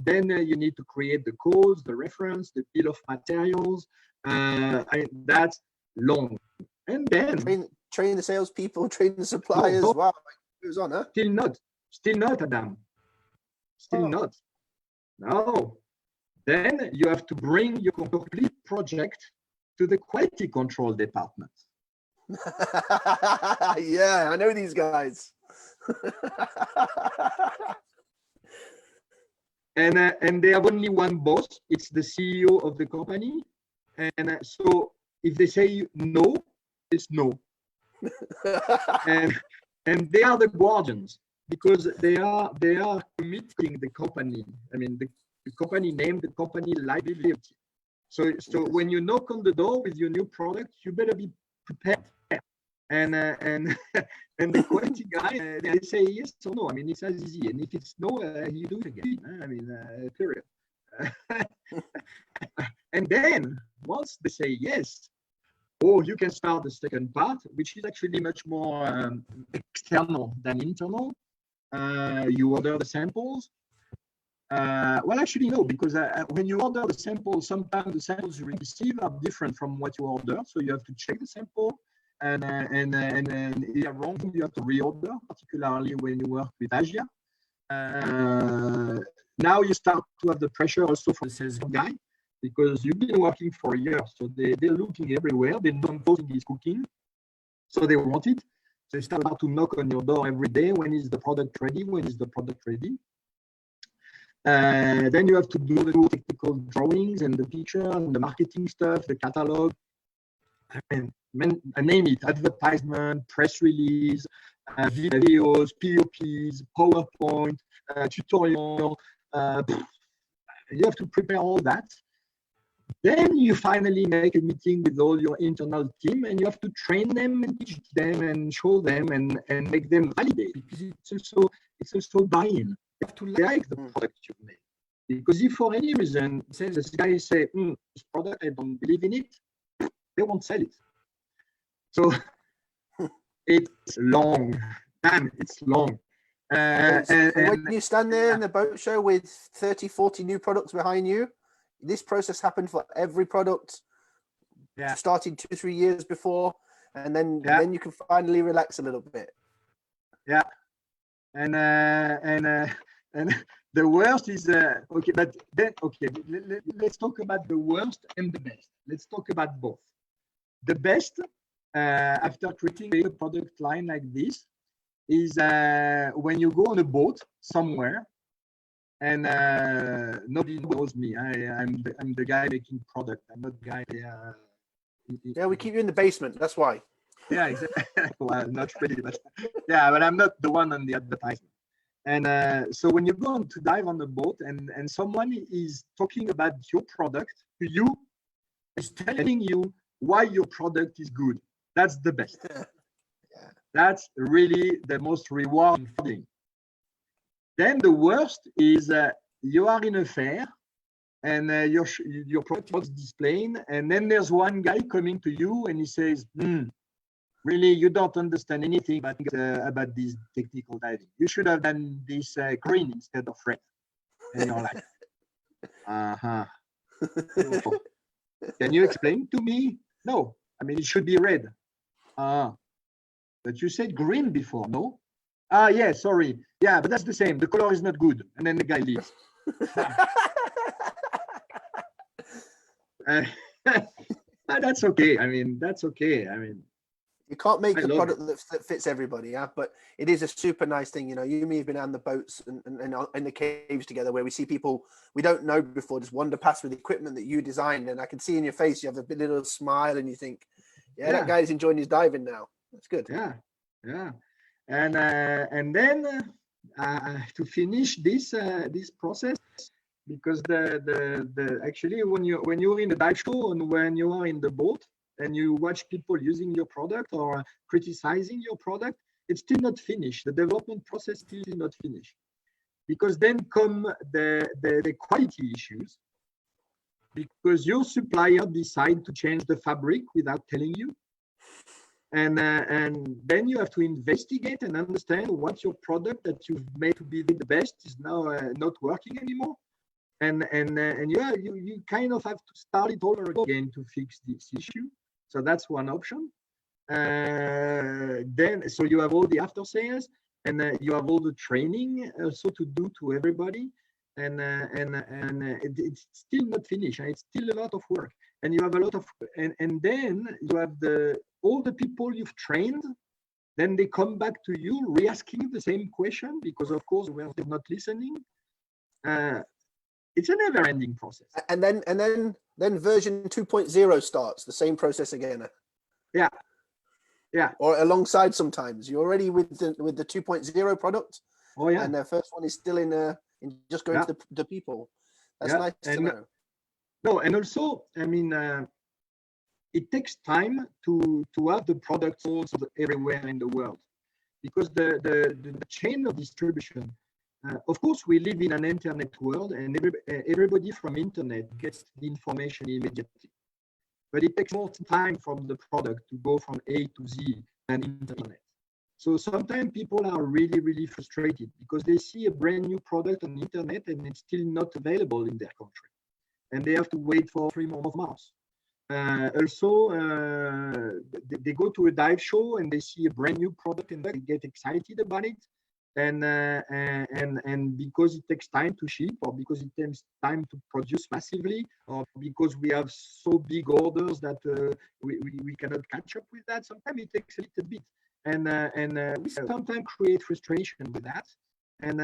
Then you need to create the codes, the reference, the bill of materials. That's long. And then train the salespeople, train the suppliers. Wow, it goes on, huh? Still not, Adam. Still not. No. Then you have to bring your complete project to the quality control department. Yeah, I know these guys. And they have only one boss. It's the CEO of the company. And so if they say no, it's no. and they are the guardians because they are committing the company. I mean, the company name, the company liability. So when you knock on the door with your new product, you better be prepared. And the quality guy, they say yes or no. I mean, it's as easy. And if it's no, you do it again. I mean, period. And then once they say yes, you can start the second part, which is actually much more external than internal. You order the samples. Well, actually, no, because when you order the sample, sometimes the samples you receive are different from what you order. So you have to check the sample, and if you're wrong, you have to reorder, particularly when you work with Asia. Now you start to have the pressure also from the sales guy, because you've been working for a year. So they're looking everywhere. They know something is cooking. So they want it. So they start to knock on your door every day. When is the product ready? When is the product ready? Then you have to do the technical drawings and the picture and the marketing stuff, the catalog. I name it: advertisement, press release, videos, POPs, PowerPoint, tutorial. You have to prepare all that. Then you finally make a meeting with all your internal team, and you have to train them and teach them and show them and make them validate, because it's also buy-in. You have to like the product you've made, because if for any reason this guy say this product, I don't believe in it, they won't sell it. So it's long. Damn, it's long. And when you stand there in the boat show with 30, 40 new products behind you, this process happened for every product. Started 2-3 years before, and then you can finally relax a little bit. Yeah. And the worst is okay, but then let's talk about the worst and the best. Let's talk about both. The best after creating a product line like this is when you go on a boat somewhere and nobody knows me. I'm the guy making product. I'm not the guy. Yeah, we keep you in the basement. That's why. Yeah, exactly. Well, not really, but but I'm not the one on the advertisement. And so when you go on to dive on the boat and someone is talking about your product to you, is telling you why your product is good, that's the best. That's really the most rewarding thing. Then the worst is you are in a fair and your product is displaying, and then there's one guy coming to you and he says, really, you don't understand anything about this technical diving. You should have done this green instead of red. And you're like, So, can you explain to me? No, I mean, it should be red. But you said green before, no? Yeah, sorry. Yeah, but that's the same. The color is not good. And then the guy leaves. That's okay. I mean, that's okay. I mean, you can't make a product that fits everybody, but it is a super nice thing. You know, you and me have been on the boats and in the caves together, where we see people we don't know before just wander past with equipment that you designed, and I can see in your face you have a little smile, and you think, that guy's enjoying his diving now. That's good. Yeah. And then to finish this process, because the actually when you're in the dive show and when you are in the boat and you watch people using your product or criticizing your product, it's still not finished. The development process still is not finished, because then come the quality issues, because your supplier decide to change the fabric without telling you. And then you have to investigate and understand what your product that you've made to be the best is now not working anymore. And you kind of have to start it all over again to fix this issue. So that's one option. Then so you have all the after sales, and you have all the training also to do to everybody. And it's still not finished. It's still a lot of work, and you have a lot of and then you have all the people you've trained. Then they come back to you re-asking the same question, because of course we're not listening. It's a never-ending process. And then version 2.0 starts, the same process again. Yeah. Or alongside sometimes. You're already with the 2.0 product. Oh yeah. And the first one is still in just going to the people. That's nice to know. No, and also, I mean, it takes time to have the product sold everywhere in the world, because the chain of distribution. Of course, we live in an internet world, and everybody from internet gets the information immediately. But it takes more time from the product to go from A to Z than internet. So sometimes people are really, really frustrated because they see a brand new product on the internet and it's still not available in their country. And they have to wait for 3 more months. Also, they go to a dive show and they see a brand new product and they get excited about it. And because it takes time to ship, or because it takes time to produce massively, or because we have so big orders that we cannot catch up with that, sometimes it takes a little bit. And we sometimes create frustration with that. And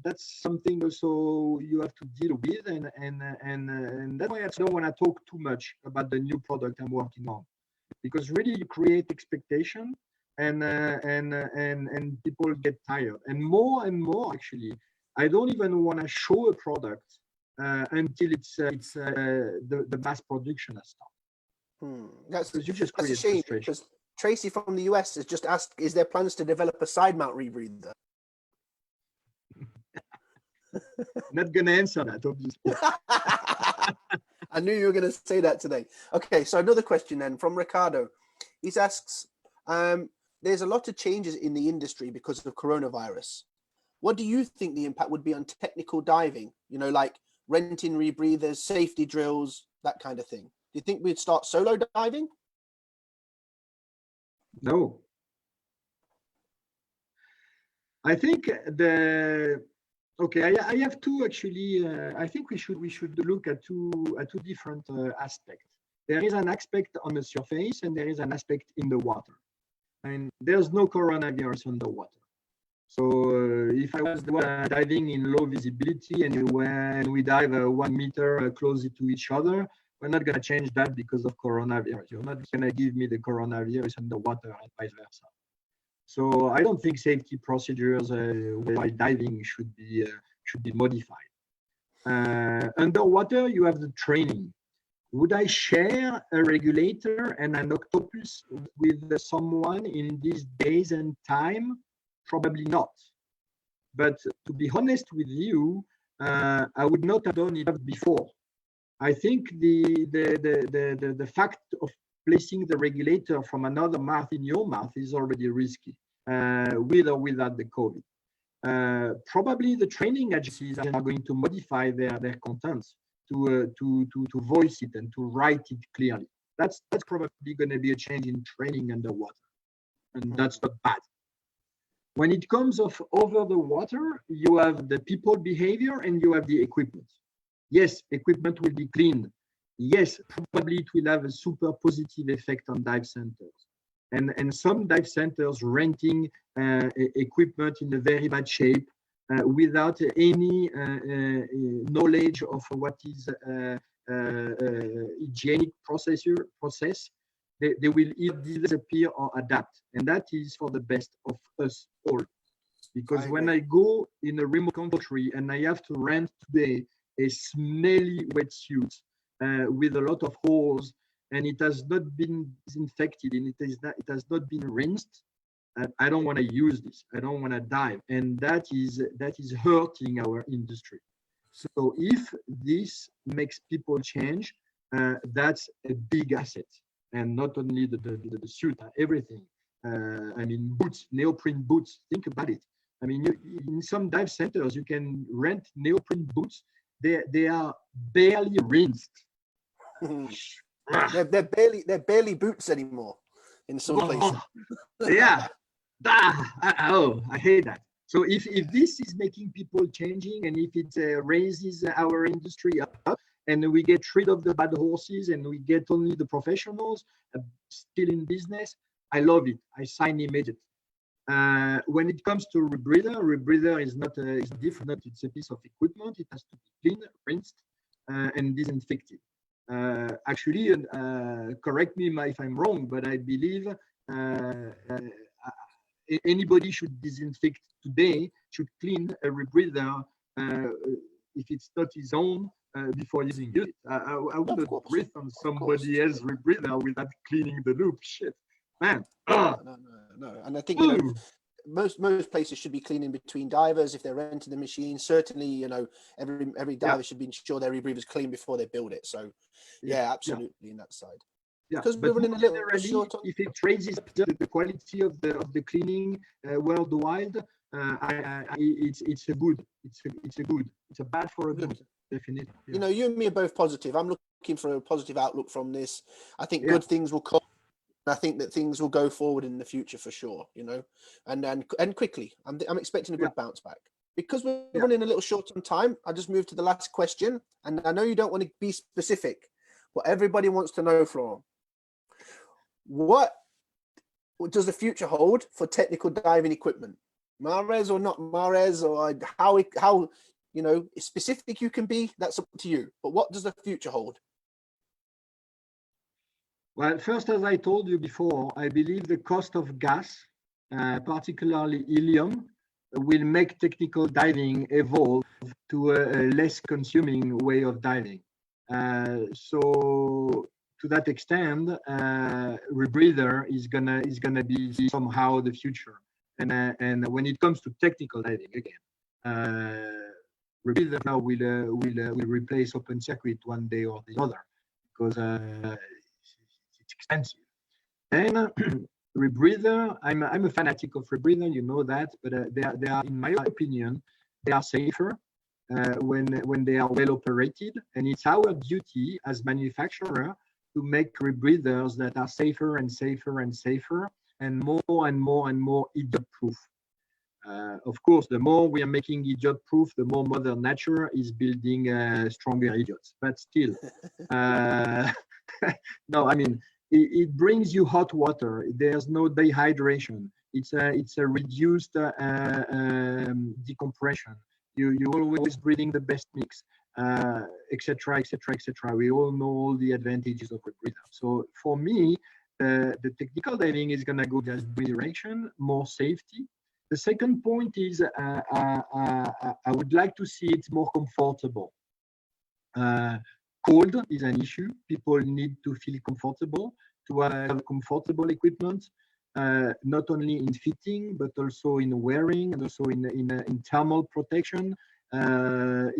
that's something also you have to deal with. And that's why I don't want to talk too much about the new product I'm working on, because really you create expectation. And people get tired, and more actually. I don't even want to show a product until it's the mass production has started. That's you just a shame, because Tracy from the US has just asked, is there plans to develop a side mount rebreather? Not gonna answer that, obviously. I knew you were going to say that today. Okay, so another question then from Ricardo. He asks, there's a lot of changes in the industry because of coronavirus. What do you think the impact would be on technical diving? You know, like renting rebreathers, safety drills, that kind of thing. Do you think we'd start solo diving? No. I think I have two actually. I think we should look at two different aspects. There is an aspect on the surface and there is an aspect in the water. And there's no coronavirus underwater. So if I was diving in low visibility and we dive 1 meter closer to each other, we're not going to change that because of coronavirus. You're not going to give me the coronavirus underwater and vice versa. So I don't think safety procedures while diving should be modified. Underwater, you have the training. Would I share a regulator and an octopus with someone in these days and time? Probably not. But to be honest with you, I would not have done it before. I think the fact of placing the regulator from another mouth in your mouth is already risky, with or without the COVID. Probably the training agencies are going to modify their contents to voice it and to write it clearly. That's probably going to be a change in training underwater, and that's not bad. When it comes over the water, you have the people behavior and you have the equipment. Yes, equipment will be cleaned. Yes, probably it will have a super positive effect on dive centers. And some dive centers renting equipment in a very bad shape without any knowledge of what is hygienic process. they will either disappear or adapt, and that is for the best of us all. Because when I go in a remote country and I have to rent today a smelly wetsuit with a lot of holes, and it has not been disinfected and it has not been rinsed, I don't want to use this. I don't want to dive, and that is hurting our industry. So if this makes people change, that's a big asset, and not only the suit, everything. I mean, boots, neoprene boots. Think about it. I mean, in some dive centers, you can rent neoprene boots. They are barely rinsed. they're barely boots anymore in some places. Yeah. I hate that. So if this is making people changing, and if it raises our industry up, and we get rid of the bad horses, and we get only the professionals still in business, I love it. I sign immediately. When it comes to rebreather is not is different. It's a piece of equipment. It has to be cleaned, rinsed, and disinfected. Actually, correct me if I'm wrong, but I believe anybody should disinfect today, should clean a rebreather if it's not his own before using it. I wouldn't breathe on somebody else's rebreather without cleaning the loop. Shit, man. No. And I think, you know, most places should be cleaning between divers if they're renting the machine. Certainly, you know, every diver should be sure their rebreather's clean before they build it. So yeah, absolutely in that side. Yeah, because we're running a little short on... if it raises the quality of the cleaning worldwide, it's a good. It's a bad for a good. Definitely. Yeah. You know, you and me are both positive. I'm looking for a positive outlook from this. I think good things will come. I think that things will go forward in the future for sure, you know, and quickly. I'm expecting a good bounce back. Because we're running a little short on time, I just moved to the last question. And I know you don't want to be specific, but everybody wants to know, Florent, what does the future hold for technical diving equipment? Mares or not Mares, or how you know, specific you can be, that's up to you. But what does the future hold? Well, first, as I told you before, I believe the cost of gas, particularly helium, will make technical diving evolve to a less consuming way of diving. So to that extent, rebreather is gonna be somehow the future. And when it comes to technical diving, again, rebreather now will replace open circuit one day or the other, because it's expensive. Then rebreather, I'm a fanatic of rebreather, you know that, but they are, in my opinion, they are safer when they are well operated, and it's our duty as manufacturer to make rebreathers that are safer and safer and safer, and more and more and more idiot-proof. Of course, the more we are making idiot-proof, the more Mother Nature is building stronger idiots. But still, no, I mean, it brings you hot water. There's no dehydration. It's a reduced decompression. You always breathing the best mix, etc., etc., etc. We all know all the advantages of rebreather. So for me, the technical diving is going to go just direction, more safety. The second point is I would like to see it more comfortable. Cold is an issue. People need to feel comfortable, to have comfortable equipment, not only in fitting, but also in wearing, and also in thermal protection. I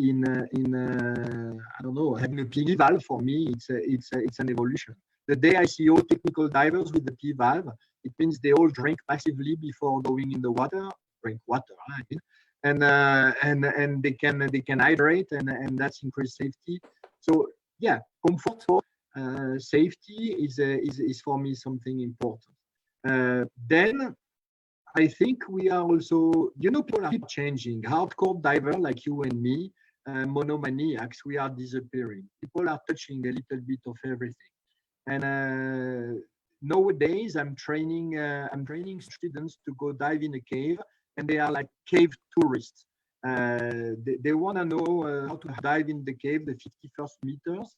don't know, having a P valve for me, it's an evolution. The day I see all technical divers with the P valve, it means they all drink massively before going in the water. Drink water, I mean, and they can hydrate, and that's increased safety. So yeah, comfort, safety is for me something important. Then I think we are also, you know, people are changing. Hardcore diver like you and me, monomaniacs, we are disappearing. People are touching a little bit of everything. And nowadays, I'm training students to go dive in a cave, and they are like cave tourists. They want to know how to dive in the cave, the 50 first meters,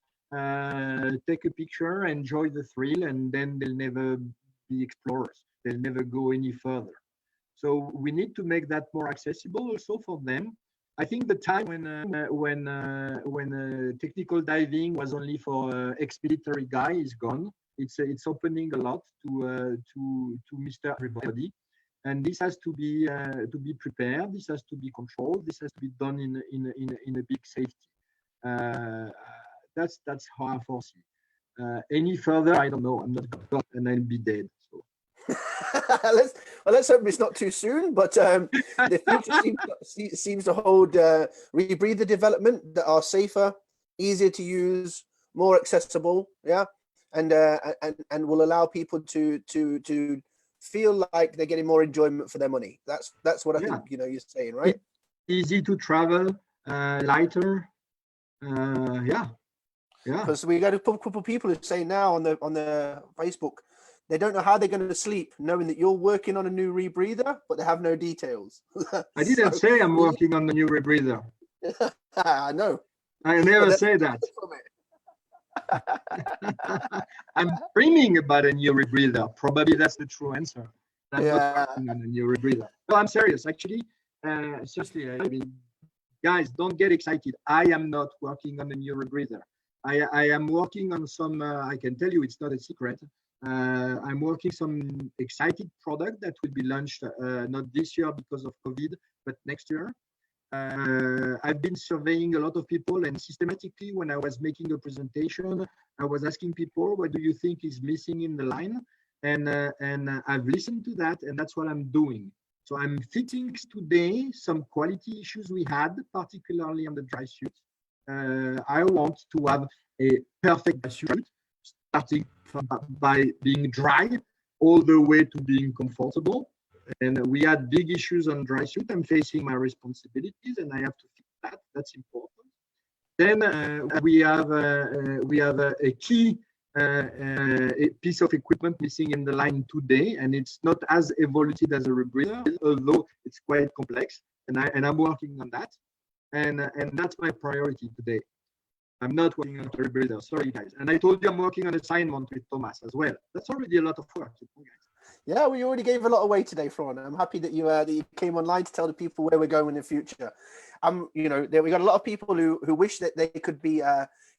take a picture, enjoy the thrill, and then they'll never be explorers. They'll never go any further. So we need to make that more accessible also for them. I think the time when technical diving was only for ex-military guy is gone. It's opening a lot to Mr. Everybody, and this has to be prepared. This has to be controlled. This has to be done in a big safety. That's how I foresee. Any further, I don't know. I'm not God, and I'll be dead. So. let's hope it's not too soon. But the future seems to hold rebreather development that are safer, easier to use, more accessible. Yeah, and will allow people to feel like they're getting more enjoyment for their money. That's what I think you're saying, right? Easy to travel, lighter. Yeah. Because we got a couple of people who say now on the Facebook, they don't know how they're going to sleep, knowing that you're working on a new rebreather, but they have no details. I didn't say I'm working on the new rebreather. I know. I never say that. I'm dreaming about a new rebreather. Probably that's the true answer. I'm not working on a new rebreather. No, I'm serious. Actually, seriously, I mean, guys, don't get excited. I am not working on a new rebreather. I am working on some, I can tell you it's not a secret. I'm working some exciting product that will be launched not this year because of COVID, but next year. I've been surveying a lot of people, and systematically when I was making a presentation, I was asking people, what do you think is missing in the line? And I've listened to that, and that's what I'm doing. So I'm fixing today some quality issues we had, particularly on the dry suit. I want to have a perfect suit, starting by being dry all the way to being comfortable. And we had big issues on dry suit. I'm facing my responsibilities, and I have to fix that. That's important. Then we have a key a piece of equipment missing in the line today, and it's not as evolutive as a rebreather, although it's quite complex. And I'm working on that. And that's my priority today. I'm not working on a rebreather. Sorry, guys. And I told you I'm working on assignment with Thomas as well. That's already a lot of work, guys. Yeah, we already gave a lot away today, Florent. I'm happy that you came online to tell the people where we're going in the future. We got a lot of people who wish that they could be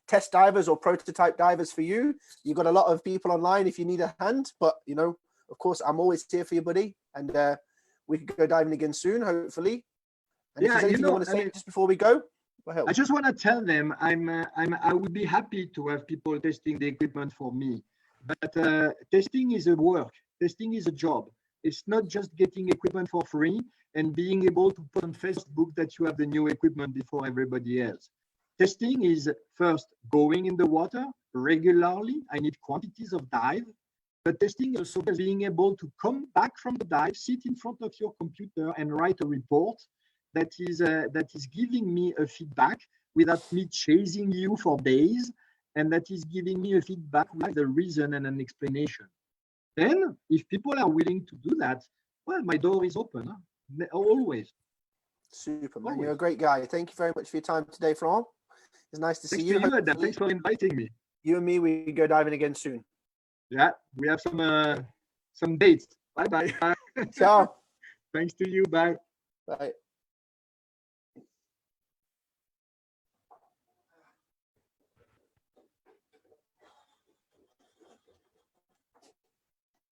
test divers or prototype divers for you. You've got a lot of people online if you need a hand, but of course, I'm always here for you, buddy. And we can go diving again soon, hopefully. And if there's anything you want to say just before we go, I just want to tell them I would be happy to have people testing the equipment for me, but testing is a work. Testing is a job. It's not just getting equipment for free and being able to put on Facebook that you have the new equipment before everybody else. Testing is first going in the water regularly. I need quantities of dive, but testing is also being able to come back from the dive, sit in front of your computer and write a report that is giving me a feedback without me chasing you for days, and that is giving me a feedback with a reason and an explanation. Then, if people are willing to do that, well, my door is open, always. Super, man. Always. You're a great guy. Thank you very much for your time today, Florent. It's nice to see you. Thanks for inviting me. You and me, we go diving again soon. Yeah, we have some dates. Bye-bye. Ciao. Thanks to you. Bye. Bye.